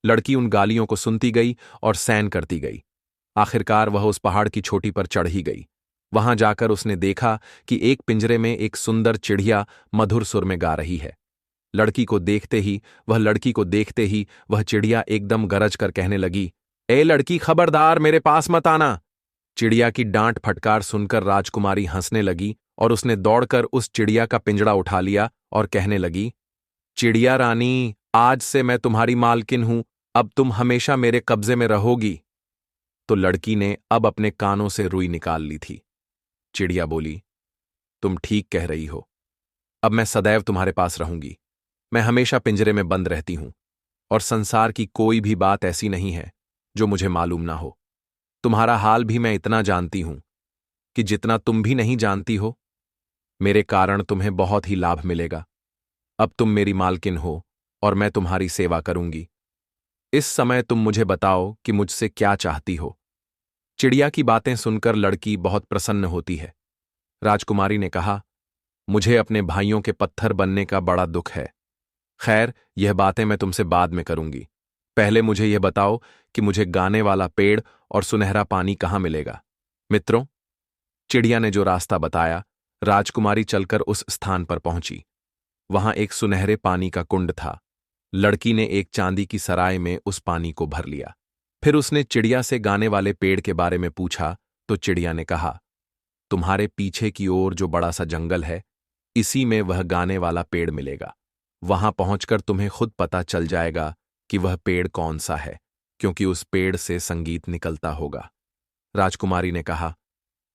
लड़की उन गालियों को सुनती गई और सहन करती गई। आखिरकार वह उस पहाड़ की चोटी पर चढ़ ही गई। वहां जाकर उसने देखा कि एक पिंजरे में एक सुंदर चिड़िया मधुर सुर में गा रही है। लड़की को देखते ही वह चिड़िया एकदम गरज कर कहने लगी, ए लड़की, खबरदार, मेरे पास मत आना। चिड़िया की डांट फटकार सुनकर राजकुमारी हंसने लगी और उसने दौड़कर उस चिड़िया का पिंजड़ा उठा लिया और कहने लगी, चिड़िया रानी, आज से मैं तुम्हारी मालकिन हूं, अब तुम हमेशा मेरे कब्जे में रहोगी। तो लड़की ने अब अपने कानों से रुई निकाल ली थी। चिड़िया बोली, तुम ठीक कह रही हो, अब मैं सदैव तुम्हारे पास रहूंगी। मैं हमेशा पिंजरे में बंद रहती हूं और संसार की कोई भी बात ऐसी नहीं है जो मुझे मालूम ना हो। तुम्हारा हाल भी मैं इतना जानती हूं कि जितना तुम भी नहीं जानती हो। मेरे कारण तुम्हें बहुत ही लाभ मिलेगा। अब तुम मेरी मालकिन हो और मैं तुम्हारी सेवा करूंगी। इस समय तुम मुझे बताओ कि मुझसे क्या चाहती हो। चिड़िया की बातें सुनकर लड़की बहुत प्रसन्न होती है। राजकुमारी ने कहा, मुझे अपने भाइयों के पत्थर बनने का बड़ा दुख है। खैर, यह बातें मैं तुमसे बाद में करूंगी। पहले मुझे यह बताओ कि मुझे गाने वाला पेड़ और सुनहरा पानी कहाँ मिलेगा। मित्रों, चिड़िया ने जो रास्ता बताया, राजकुमारी चलकर उस स्थान पर पहुंची। वहां एक सुनहरे पानी का कुंड था। लड़की ने एक चांदी की सराय में उस पानी को भर लिया। फिर उसने चिड़िया से गाने वाले पेड़ के बारे में पूछा तो चिड़िया ने कहा, तुम्हारे पीछे की ओर जो बड़ा सा जंगल है, इसी में वह गाने वाला पेड़ मिलेगा। वहां पहुंचकर तुम्हें खुद पता चल जाएगा कि वह पेड़ कौन सा है, क्योंकि उस पेड़ से संगीत निकलता होगा। राजकुमारी ने कहा,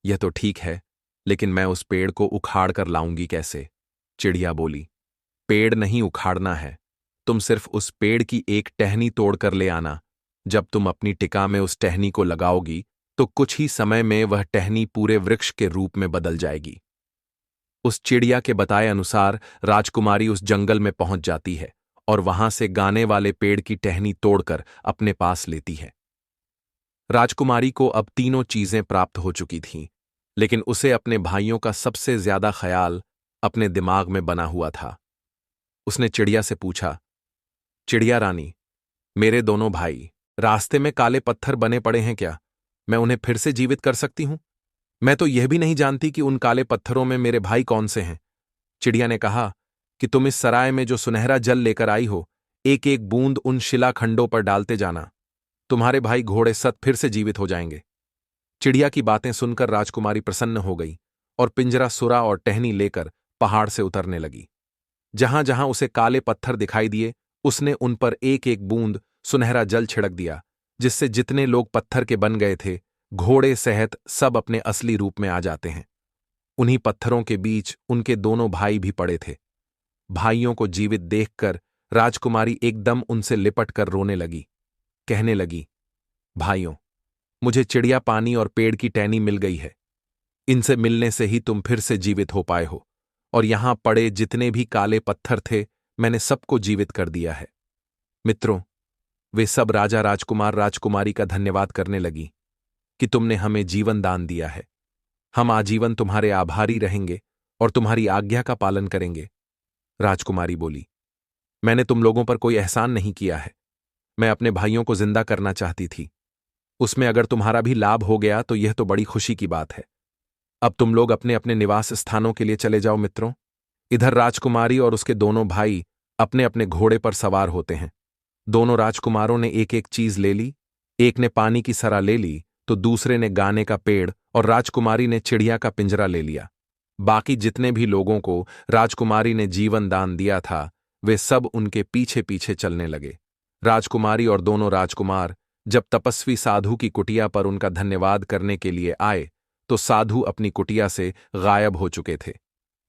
यह तो ठीक है, लेकिन मैं उस पेड़ को उखाड़ कर लाऊंगी कैसे? चिड़िया बोली, पेड़ नहीं उखाड़ना है, तुम सिर्फ उस पेड़ की एक टहनी तोड़कर ले आना। जब तुम अपनी टिका में उस टहनी को लगाओगी तो कुछ ही समय में वह टहनी पूरे वृक्ष के रूप में बदल जाएगी। उस चिड़िया के बताए अनुसार राजकुमारी उस जंगल में पहुंच जाती है और वहां से गाने वाले पेड़ की टहनी तोड़कर अपने पास लेती है। राजकुमारी को अब तीनों चीजें प्राप्त हो चुकी थीं, लेकिन उसे अपने भाइयों का सबसे ज्यादा ख्याल अपने दिमाग में बना हुआ था। उसने चिड़िया से पूछा, चिड़िया रानी, मेरे दोनों भाई रास्ते में काले पत्थर बने पड़े हैं क्या? मैं उन्हें फिर से जीवित कर सकती हूं? मैं तो यह भी नहीं जानती कि उन काले पत्थरों में मेरे भाई कौन से हैं। चिड़िया ने कहा कि तुम इस सराय में जो सुनहरा जल लेकर आई हो, एक एक बूंद उन शिलाखंडों पर डालते जाना। तुम्हारे भाई घोड़े सत फिर से जीवित हो जाएंगे। चिड़िया की बातें सुनकर राजकुमारी प्रसन्न हो गई और पिंजरा सुरा और टहनी लेकर पहाड़ से उतरने लगी। जहां जहां उसे काले पत्थर दिखाई दिए, उसने उन पर एक एक बूंद सुनहरा जल छिड़क दिया, जिससे जितने लोग पत्थर के बन गए थे, घोड़े सहित सब अपने असली रूप में आ जाते हैं। उन्हीं पत्थरों के बीच उनके दोनों भाई भी पड़े थे। भाइयों को जीवित देखकर राजकुमारी एकदम उनसे लिपट कर रोने लगी। कहने लगी, भाइयों, मुझे चिड़िया पानी और पेड़ की टहनी मिल गई है। इनसे मिलने से ही तुम फिर से जीवित हो पाए हो, और यहां पड़े जितने भी काले पत्थर थे, मैंने सबको जीवित कर दिया है। मित्रों, वे सब राजा राजकुमार राजकुमारी का धन्यवाद करने लगी कि तुमने हमें जीवन दान दिया है। हम आजीवन तुम्हारे आभारी रहेंगे और तुम्हारी आज्ञा का पालन करेंगे। राजकुमारी बोली, मैंने तुम लोगों पर कोई एहसान नहीं किया है। मैं अपने भाइयों को जिंदा करना चाहती थी। उसमें अगर तुम्हारा भी लाभ हो गया तो यह तो बड़ी खुशी की बात है। अब तुम लोग अपने अपने निवास स्थानों के लिए चले जाओ। मित्रों, इधर राजकुमारी और उसके दोनों भाई अपने अपने घोड़े पर सवार होते हैं। दोनों राजकुमारों ने एक एक चीज ले ली। एक ने पानी की सरा ले ली तो दूसरे ने गाने का पेड़ और राजकुमारी ने चिड़िया का पिंजरा ले लिया। बाकी जितने भी लोगों को राजकुमारी ने जीवन दान दिया था, वे सब उनके पीछे पीछे चलने लगे। राजकुमारी और दोनों राजकुमार जब तपस्वी साधु की कुटिया पर उनका धन्यवाद करने के लिए आए तो साधु अपनी कुटिया से गायब हो चुके थे।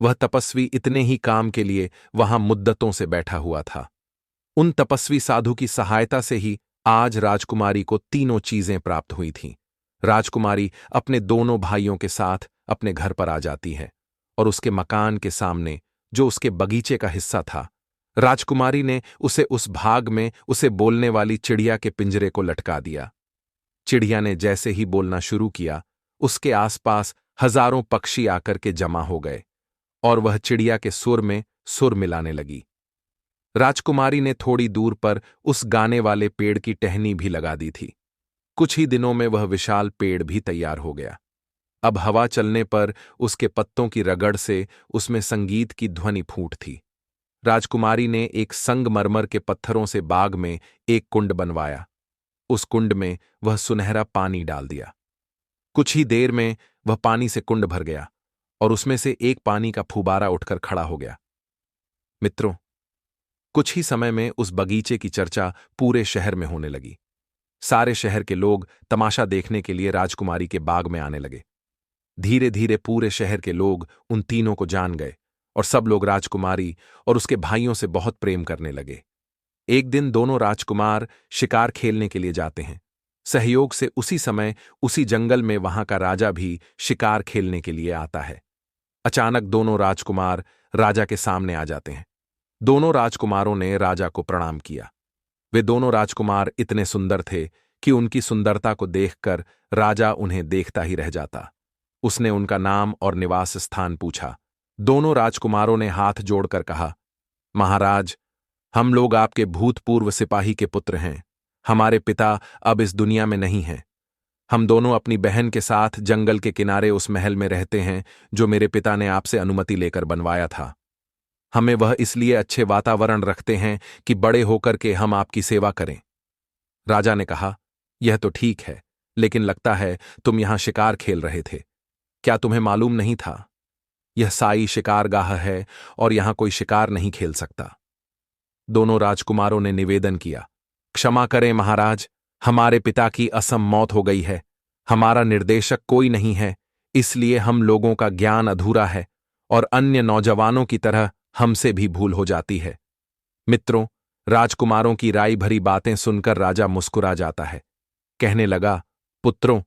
वह तपस्वी इतने ही काम के लिए वहां मुद्दतों से बैठा हुआ था। उन तपस्वी साधु की सहायता से ही आज राजकुमारी को तीनों चीजें प्राप्त हुई थीं। राजकुमारी अपने दोनों भाइयों के साथ अपने घर पर आ जाती है और उसके मकान के सामने, जो उसके बगीचे का हिस्सा था, राजकुमारी ने उसे उस भाग में उसे बोलने वाली चिड़िया के पिंजरे को लटका दिया। चिड़िया ने जैसे ही बोलना शुरू किया, उसके आसपास हजारों पक्षी आकर के जमा हो गए और वह चिड़िया के सुर में सुर मिलाने लगी। राजकुमारी ने थोड़ी दूर पर उस गाने वाले पेड़ की टहनी भी लगा दी थी। कुछ ही दिनों में वह विशाल पेड़ भी तैयार हो गया। अब हवा चलने पर उसके पत्तों की रगड़ से उसमें संगीत की ध्वनि फूट थी। राजकुमारी ने एक संगमरमर के पत्थरों से बाग में एक कुंड बनवाया। उस कुंड में वह सुनहरा पानी डाल दिया। कुछ ही देर में वह पानी से कुंड भर गया और उसमें से एक पानी का फुबारा उठकर खड़ा हो गया। मित्रों, कुछ ही समय में उस बगीचे की चर्चा पूरे शहर में होने लगी। सारे शहर के लोग तमाशा देखने के लिए राजकुमारी के बाग में आने लगे। धीरे धीरे पूरे शहर के लोग उन तीनों को जान गए और सब लोग राजकुमारी और उसके भाइयों से बहुत प्रेम करने लगे। एक दिन दोनों राजकुमार शिकार खेलने के लिए जाते हैं। सहयोग से उसी समय उसी जंगल में वहां का राजा भी शिकार खेलने के लिए आता है। अचानक दोनों राजकुमार राजा के सामने आ जाते हैं। दोनों राजकुमारों ने राजा को प्रणाम किया। वे दोनों राजकुमार इतने सुंदर थे कि उनकी सुंदरता को देखकर राजा उन्हें देखता ही रह जाता। उसने उनका नाम और निवास स्थान पूछा। दोनों राजकुमारों ने हाथ जोड़कर कहा, महाराज, हम लोग आपके भूतपूर्व सिपाही के पुत्र हैं। हमारे पिता अब इस दुनिया में नहीं हैं। हम दोनों अपनी बहन के साथ जंगल के किनारे उस महल में रहते हैं जो मेरे पिता ने आपसे अनुमति लेकर बनवाया था। हमें वह इसलिए अच्छे वातावरण रखते हैं कि बड़े होकर के हम आपकी सेवा करें। राजा ने कहा, यह तो ठीक है, लेकिन लगता है तुम यहां शिकार खेल रहे थे। क्या तुम्हें मालूम नहीं था? यह साई शिकारगाह है और यहां कोई शिकार नहीं खेल सकता। दोनों राजकुमारों ने निवेदन किया, क्षमा करें महाराज, हमारे पिता की असम मौत हो गई है। हमारा निर्देशक कोई नहीं है, इसलिए हम लोगों का ज्ञान अधूरा है और अन्य नौजवानों की तरह हमसे भी भूल हो जाती है। मित्रों, राजकुमारों की राई भरी बातें सुनकर राजा मुस्कुरा जाता है। कहने लगा, पुत्रों,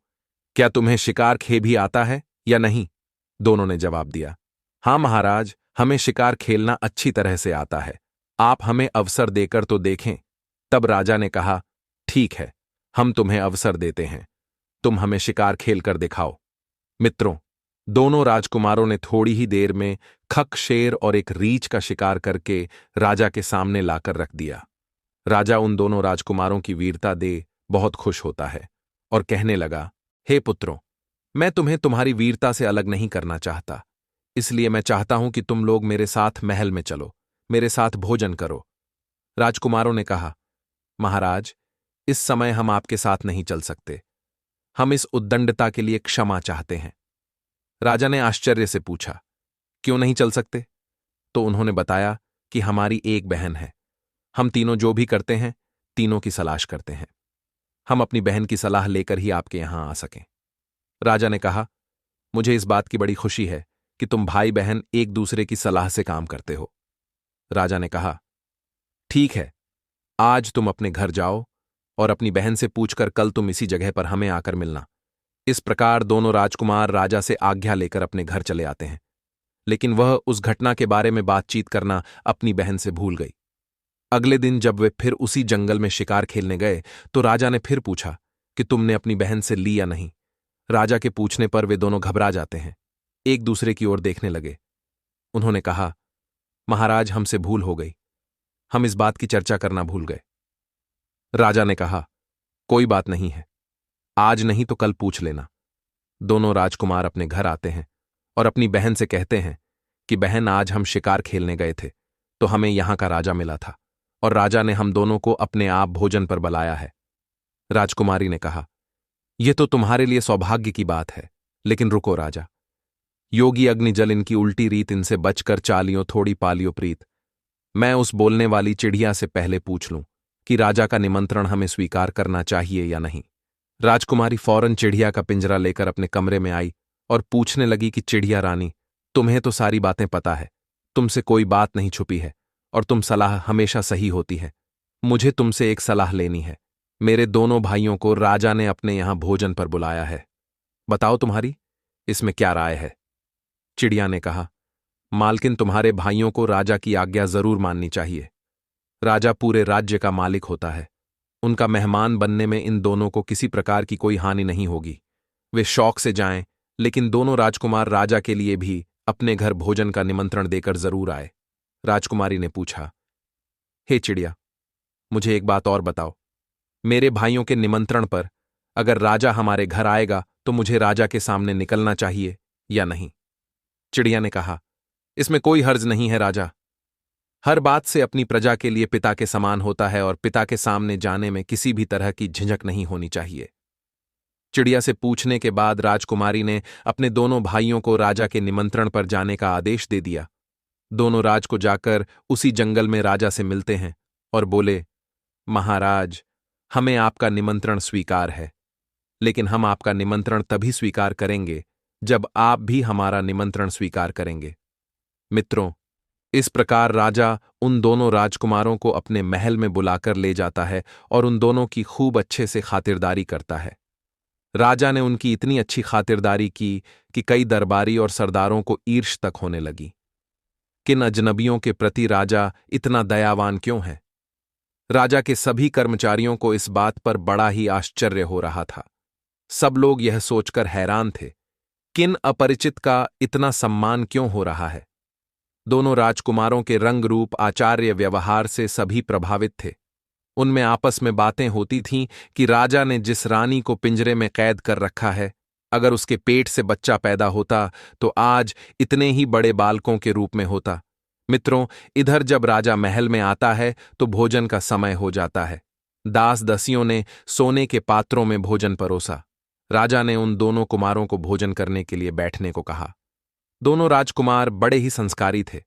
क्या तुम्हें शिकार खेल भी आता है या नहीं? दोनों ने जवाब दिया, हाँ महाराज, हमें शिकार खेलना अच्छी तरह से आता है। आप हमें अवसर देकर तो देखें। तब राजा ने कहा, ठीक है, हम तुम्हें अवसर देते हैं, तुम हमें शिकार खेल कर दिखाओ। मित्रों, दोनों राजकुमारों ने थोड़ी ही देर में खक शेर और एक रीछ का शिकार करके राजा के सामने लाकर रख दिया। राजा उन दोनों राजकुमारों की वीरता दे बहुत खुश होता है और कहने लगा, हे पुत्रों, मैं तुम्हें तुम्हारी वीरता से अलग नहीं करना चाहता, इसलिए मैं चाहता हूं कि तुम लोग मेरे साथ महल में चलो, मेरे साथ भोजन करो। राजकुमारों ने कहा, महाराज, इस समय हम आपके साथ नहीं चल सकते। हम इस उद्दंडता के लिए क्षमा चाहते हैं। राजा ने आश्चर्य से पूछा, क्यों नहीं चल सकते? तो उन्होंने बताया कि हमारी एक बहन है। हम तीनों जो भी करते हैं, तीनों की सलाह करते हैं। हम अपनी बहन की सलाह लेकर ही आपके यहां आ सकें। राजा ने कहा, मुझे इस बात की बड़ी खुशी है कि तुम भाई बहन एक दूसरे की सलाह से काम करते हो। राजा ने कहा, ठीक है, आज तुम अपने घर जाओ और अपनी बहन से पूछकर कल तुम इसी जगह पर हमें आकर मिलना। इस प्रकार दोनों राजकुमार राजा से आज्ञा लेकर अपने घर चले आते हैं, लेकिन वह उस घटना के बारे में बातचीत करना अपनी बहन से भूल गई। अगले दिन जब वे फिर उसी जंगल में शिकार खेलने गए तो राजा ने फिर पूछा कि तुमने अपनी बहन से ली या नहीं। राजा के पूछने पर वे दोनों घबरा जाते हैं, एक दूसरे की ओर देखने लगे। उन्होंने कहा, महाराज, हमसे भूल हो गई, हम इस बात की चर्चा करना भूल गए। राजा ने कहा, कोई बात नहीं है, आज नहीं तो कल पूछ लेना। दोनों राजकुमार अपने घर आते हैं और अपनी बहन से कहते हैं कि बहन, आज हम शिकार खेलने गए थे तो हमें यहां का राजा मिला था और राजा ने हम दोनों को अपने आप भोजन पर बुलाया है। राजकुमारी ने कहा, यह तो तुम्हारे लिए सौभाग्य की बात है, लेकिन रुको राजा, योगी अग्निजल इनकी उल्टी रीत, इनसे बचकर चालियों थोड़ी पालियो प्रीत। मैं उस बोलने वाली चिड़िया से पहले पूछ लूं कि राजा का निमंत्रण हमें स्वीकार करना चाहिए या नहीं। राजकुमारी फौरन चिड़िया का पिंजरा लेकर अपने कमरे में आई और पूछने लगी कि चिड़िया रानी, तुम्हें तो सारी बातें पता है, तुमसे कोई बात नहीं छुपी है और तुम सलाह हमेशा सही होती है। मुझे तुमसे एक सलाह लेनी है। मेरे दोनों भाइयों को राजा ने अपने यहां भोजन पर बुलाया है, बताओ तुम्हारी इसमें क्या राय है? चिड़िया ने कहा, मालकिन, तुम्हारे भाइयों को राजा की आज्ञा जरूर माननी चाहिए। राजा पूरे राज्य का मालिक होता है, उनका मेहमान बनने में इन दोनों को किसी प्रकार की कोई हानि नहीं होगी। वे शौक से जाएं, लेकिन दोनों राजकुमार राजा के लिए भी अपने घर भोजन का निमंत्रण देकर जरूर आए। राजकुमारी ने पूछा, हे चिड़िया, मुझे एक बात और बताओ, मेरे भाइयों के निमंत्रण पर अगर राजा हमारे घर आएगा तो मुझे राजा के सामने निकलना चाहिए या नहीं? चिड़िया ने कहा, इसमें कोई हर्ज नहीं है राजा। हर बात से अपनी प्रजा के लिए पिता के समान होता है और पिता के सामने जाने में किसी भी तरह की झिझक नहीं होनी चाहिए। चिड़िया से पूछने के बाद राजकुमारी ने अपने दोनों भाइयों को राजा के निमंत्रण पर जाने का आदेश दे दिया। दोनों राज को जाकर उसी जंगल में राजा से मिलते हैं और बोले, महाराज, हमें आपका निमंत्रण स्वीकार है, लेकिन हम आपका निमंत्रण तभी स्वीकार करेंगे जब आप भी हमारा निमंत्रण स्वीकार करेंगे। मित्रों, इस प्रकार राजा उन दोनों राजकुमारों को अपने महल में बुलाकर ले जाता है और उन दोनों की खूब अच्छे से खातिरदारी करता है। राजा ने उनकी इतनी अच्छी खातिरदारी की कि कई दरबारी और सरदारों को ईर्ष्य तक होने लगी। किन अजनबियों के प्रति राजा इतना दयावान क्यों है? राजा के सभी कर्मचारियों को इस बात पर बड़ा ही आश्चर्य हो रहा था। सब लोग यह सोचकर हैरान थे, किन अपरिचित का इतना सम्मान क्यों हो रहा है? दोनों राजकुमारों के रंग रूप, आचार्य, व्यवहार से सभी प्रभावित थे। उनमें आपस में बातें होती थीं कि राजा ने जिस रानी को पिंजरे में कैद कर रखा है, अगर उसके पेट से बच्चा पैदा होता तो आज इतने ही बड़े बालकों के रूप में होता। मित्रों, इधर जब राजा महल में आता है तो भोजन का समय हो जाता है। दास दसियों ने सोने के पात्रों में भोजन परोसा। राजा ने उन दोनों कुमारों को भोजन करने के लिए बैठने को कहा। दोनों राजकुमार बड़े ही संस्कारी थे।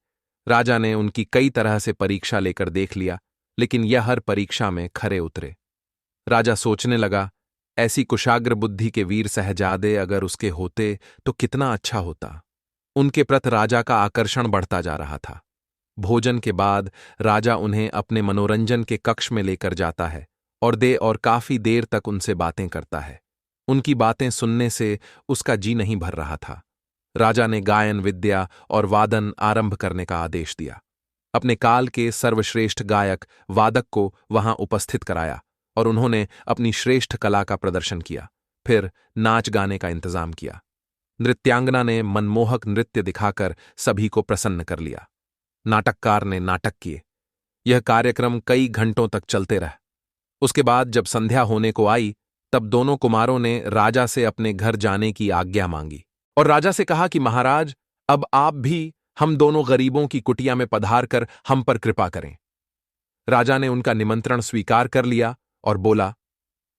राजा ने उनकी कई तरह से परीक्षा लेकर देख लिया, लेकिन यह हर परीक्षा में खरे उतरे। राजा सोचने लगा, ऐसी कुशाग्र बुद्धि के वीर शहजादे अगर उसके होते तो कितना अच्छा होता। उनके प्रति राजा का आकर्षण बढ़ता जा रहा था। भोजन के बाद राजा उन्हें अपने मनोरंजन के कक्ष में लेकर जाता है और काफी देर तक उनसे बातें करता है। उनकी बातें सुनने से उसका जी नहीं भर रहा था। राजा ने गायन विद्या और वादन आरंभ करने का आदेश दिया। अपने काल के सर्वश्रेष्ठ गायक वादक को वहां उपस्थित कराया और उन्होंने अपनी श्रेष्ठ कला का प्रदर्शन किया। फिर नाच गाने का इंतजाम किया। नृत्यांगना ने मनमोहक नृत्य दिखाकर सभी को प्रसन्न कर लिया। नाटककार ने नाटक किए। यह कार्यक्रम कई घंटों तक चलते रहा। उसके बाद जब संध्या होने को आई, तब दोनों कुमारों ने राजा से अपने घर जाने की आज्ञा मांगी और राजा से कहा कि महाराज, अब आप भी हम दोनों गरीबों की कुटिया में पधार कर हम पर कृपा करें। राजा ने उनका निमंत्रण स्वीकार कर लिया और बोला,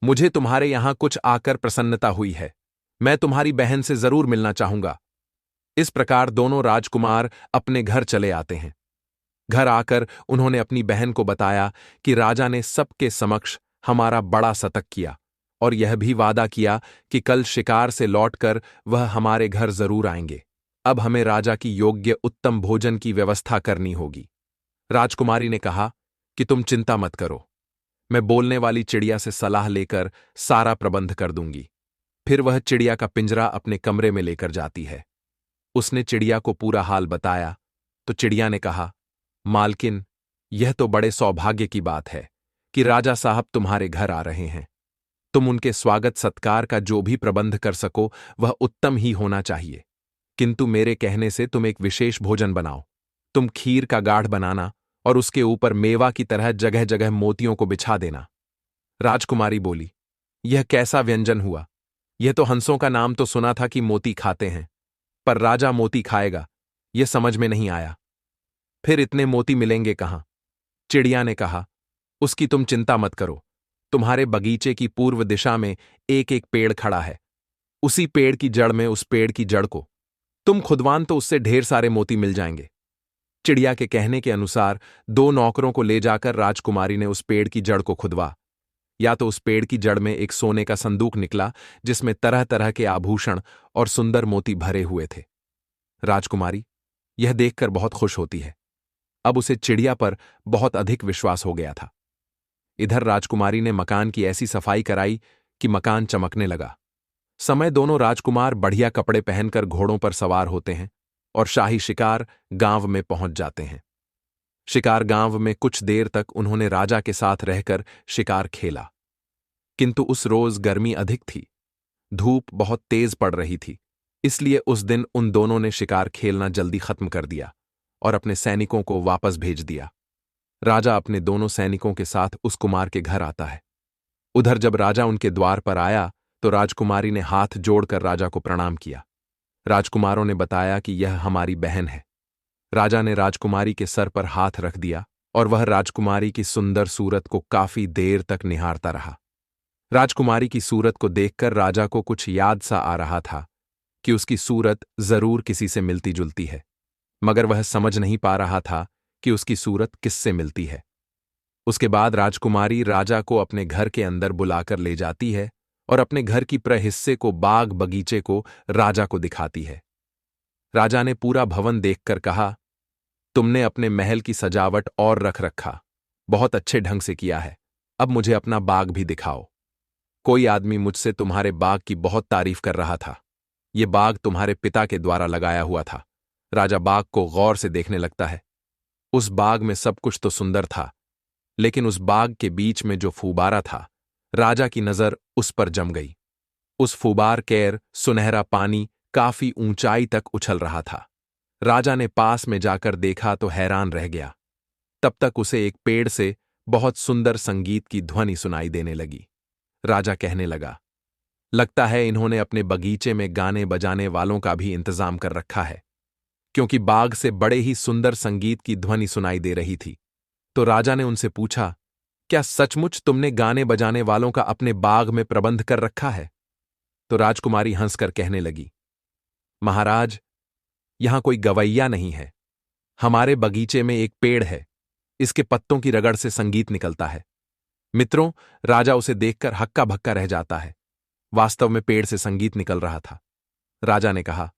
मुझे तुम्हारे यहां कुछ आकर प्रसन्नता हुई है। मैं तुम्हारी बहन से जरूर मिलना चाहूंगा। इस प्रकार दोनों राजकुमार अपने घर चले आते हैं। घर आकर उन्होंने अपनी बहन को बताया कि राजा ने सबके समक्ष हमारा बड़ा सतक किया और यह भी वादा किया कि कल शिकार से लौटकर वह हमारे घर जरूर आएंगे। अब हमें राजा की योग्य उत्तम भोजन की व्यवस्था करनी होगी। राजकुमारी ने कहा कि तुम चिंता मत करो, मैं बोलने वाली चिड़िया से सलाह लेकर सारा प्रबंध कर दूंगी। फिर वह चिड़िया का पिंजरा अपने कमरे में लेकर जाती है। उसने चिड़िया को पूरा हाल बताया तो चिड़िया ने कहा, मालकिन, यह तो बड़े सौभाग्य की बात है कि राजा साहब तुम्हारे घर आ रहे हैं। तुम उनके स्वागत सत्कार का जो भी प्रबंध कर सको वह उत्तम ही होना चाहिए, किंतु मेरे कहने से तुम एक विशेष भोजन बनाओ। तुम खीर का गाढ़ बनाना और उसके ऊपर मेवा की तरह जगह जगह मोतियों को बिछा देना। राजकुमारी बोली, यह कैसा व्यंजन हुआ? यह तो हंसों का नाम तो सुना था कि मोती खाते हैं, पर राजा मोती खाएगा, यह समझ में नहीं आया। फिर इतने मोती मिलेंगे कहां? चिड़िया ने कहा, उसकी तुम चिंता मत करो। तुम्हारे बगीचे की पूर्व दिशा में एक एक पेड़ खड़ा है। उसी पेड़ की जड़ में उस पेड़ की जड़ को तुम खुदवान तो उससे ढेर सारे मोती मिल जाएंगे। चिड़िया के कहने के अनुसार दो नौकरों को ले जाकर राजकुमारी ने उस पेड़ की जड़ को खुदवा। या तो उस पेड़ की जड़ में एक सोने का संदूक निकला जिसमें तरह तरह के आभूषण और सुंदर मोती भरे हुए थे। राजकुमारी यह देखकर बहुत खुश होती है। अब उसे चिड़िया पर बहुत अधिक विश्वास हो गया था। इधर राजकुमारी ने मकान की ऐसी सफाई कराई कि मकान चमकने लगा। समय दोनों राजकुमार बढ़िया कपड़े पहनकर घोड़ों पर सवार होते हैं और शाही शिकार गांव में पहुंच जाते हैं। शिकार गांव में कुछ देर तक उन्होंने राजा के साथ रहकर शिकार खेला, किंतु उस रोज गर्मी अधिक थी। धूप बहुत तेज पड़ रही थी, इसलिए उस दिन उन दोनों ने शिकार खेलना जल्दी खत्म कर दिया और अपने सैनिकों को वापस भेज दिया। राजा अपने दोनों सैनिकों के साथ उस कुमार के घर आता है। उधर जब राजा उनके द्वार पर आया तो राजकुमारी ने हाथ जोड़कर राजा को प्रणाम किया। राजकुमारों ने बताया कि यह हमारी बहन है। राजा ने राजकुमारी के सर पर हाथ रख दिया और वह राजकुमारी की सुंदर सूरत को काफी देर तक निहारता रहा। राजकुमारी की सूरत को देखकर राजा को कुछ याद सा आ रहा था कि उसकी सूरत जरूर किसी से मिलती जुलती है, मगर वह समझ नहीं पा रहा था कि उसकी सूरत किससे मिलती है। उसके बाद राजकुमारी राजा को अपने घर के अंदर बुलाकर ले जाती है और अपने घर की प्रहिस्से को, बाग बगीचे को राजा को दिखाती है। राजा ने पूरा भवन देखकर कहा, तुमने अपने महल की सजावट और रख रखा, बहुत अच्छे ढंग से किया है। अब मुझे अपना बाग भी दिखाओ। कोई आदमी मुझसे तुम्हारे बाग की बहुत तारीफ कर रहा था। ये बाग तुम्हारे पिता के द्वारा लगाया हुआ था। राजा बाग को गौर से देखने लगता है। उस बाग में सब कुछ तो सुंदर था, लेकिन उस बाग के बीच में जो फूबारा था, राजा की नजर उस पर जम गई। उस फूबार केर सुनहरा पानी काफी ऊंचाई तक उछल रहा था। राजा ने पास में जाकर देखा तो हैरान रह गया। तब तक उसे एक पेड़ से बहुत सुंदर संगीत की ध्वनि सुनाई देने लगी। राजा कहने लगा, लगता है इन्होंने अपने बगीचे में गाने बजाने वालों का भी इंतजाम कर रखा है, क्योंकि बाग से बड़े ही सुंदर संगीत की ध्वनि सुनाई दे रही थी। तो राजा ने उनसे पूछा क्या सचमुच तुमने गाने बजाने वालों का अपने बाग में प्रबंध कर रखा है? तो राजकुमारी हंसकर कहने लगी, महाराज, यहां कोई गवैया नहीं है। हमारे बगीचे में एक पेड़ है, इसके पत्तों की रगड़ से संगीत निकलता है। मित्रों, राजा उसे देखकर हक्का भक्का रह जाता है। वास्तव में पेड़ से संगीत निकल रहा था। राजा ने कहा,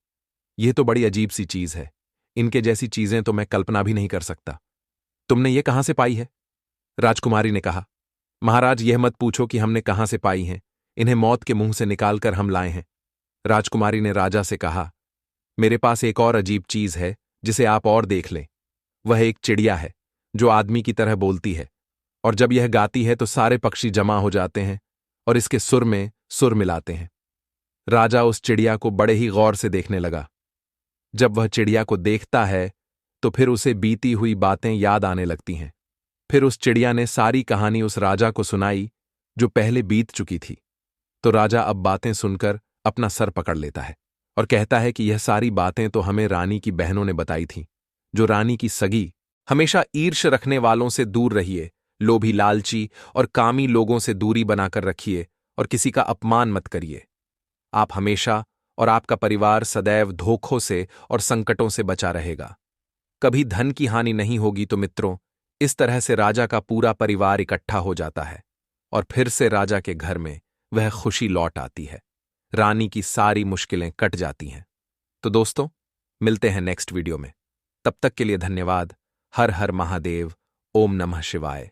यह तो बड़ी अजीब सी चीज है। इनके जैसी चीजें तो मैं कल्पना भी नहीं कर सकता। तुमने ये कहां से पाई है? राजकुमारी ने कहा, महाराज, यह मत पूछो कि हमने कहां से पाई हैं। इन्हें मौत के मुंह से निकालकर हम लाए हैं। राजकुमारी ने राजा से कहा, मेरे पास एक और अजीब चीज है जिसे आप और देख लें। वह एक चिड़िया है जो आदमी की तरह बोलती है, और जब यह गाती है तो सारे पक्षी जमा हो जाते हैं और इसके सुर में सुर मिलाते हैं। राजा उस चिड़िया को बड़े ही गौर से देखने लगा। जब वह चिड़िया को देखता है तो फिर उसे बीती हुई बातें याद आने लगती हैं। फिर उस चिड़िया ने सारी कहानी उस राजा को सुनाई जो पहले बीत चुकी थी। तो राजा अब बातें सुनकर अपना सर पकड़ लेता है और कहता है कि यह सारी बातें तो हमें रानी की बहनों ने बताई थीं, जो रानी की सगी। हमेशा ईर्ष्य रखने वालों से दूर रहिए, लोभी, लालची और कामी लोगों से दूरी बनाकर रखिए और किसी का अपमान मत करिए। आप हमेशा और आपका परिवार सदैव धोखों से और संकटों से बचा रहेगा। कभी धन की हानि नहीं होगी। तो मित्रों, इस तरह से राजा का पूरा परिवार इकट्ठा हो जाता है और फिर से राजा के घर में वह खुशी लौट आती है। रानी की सारी मुश्किलें कट जाती हैं। तो दोस्तों, मिलते हैं नेक्स्ट वीडियो में। तब तक के लिए धन्यवाद। हर हर महादेव। ओम नमः शिवाय।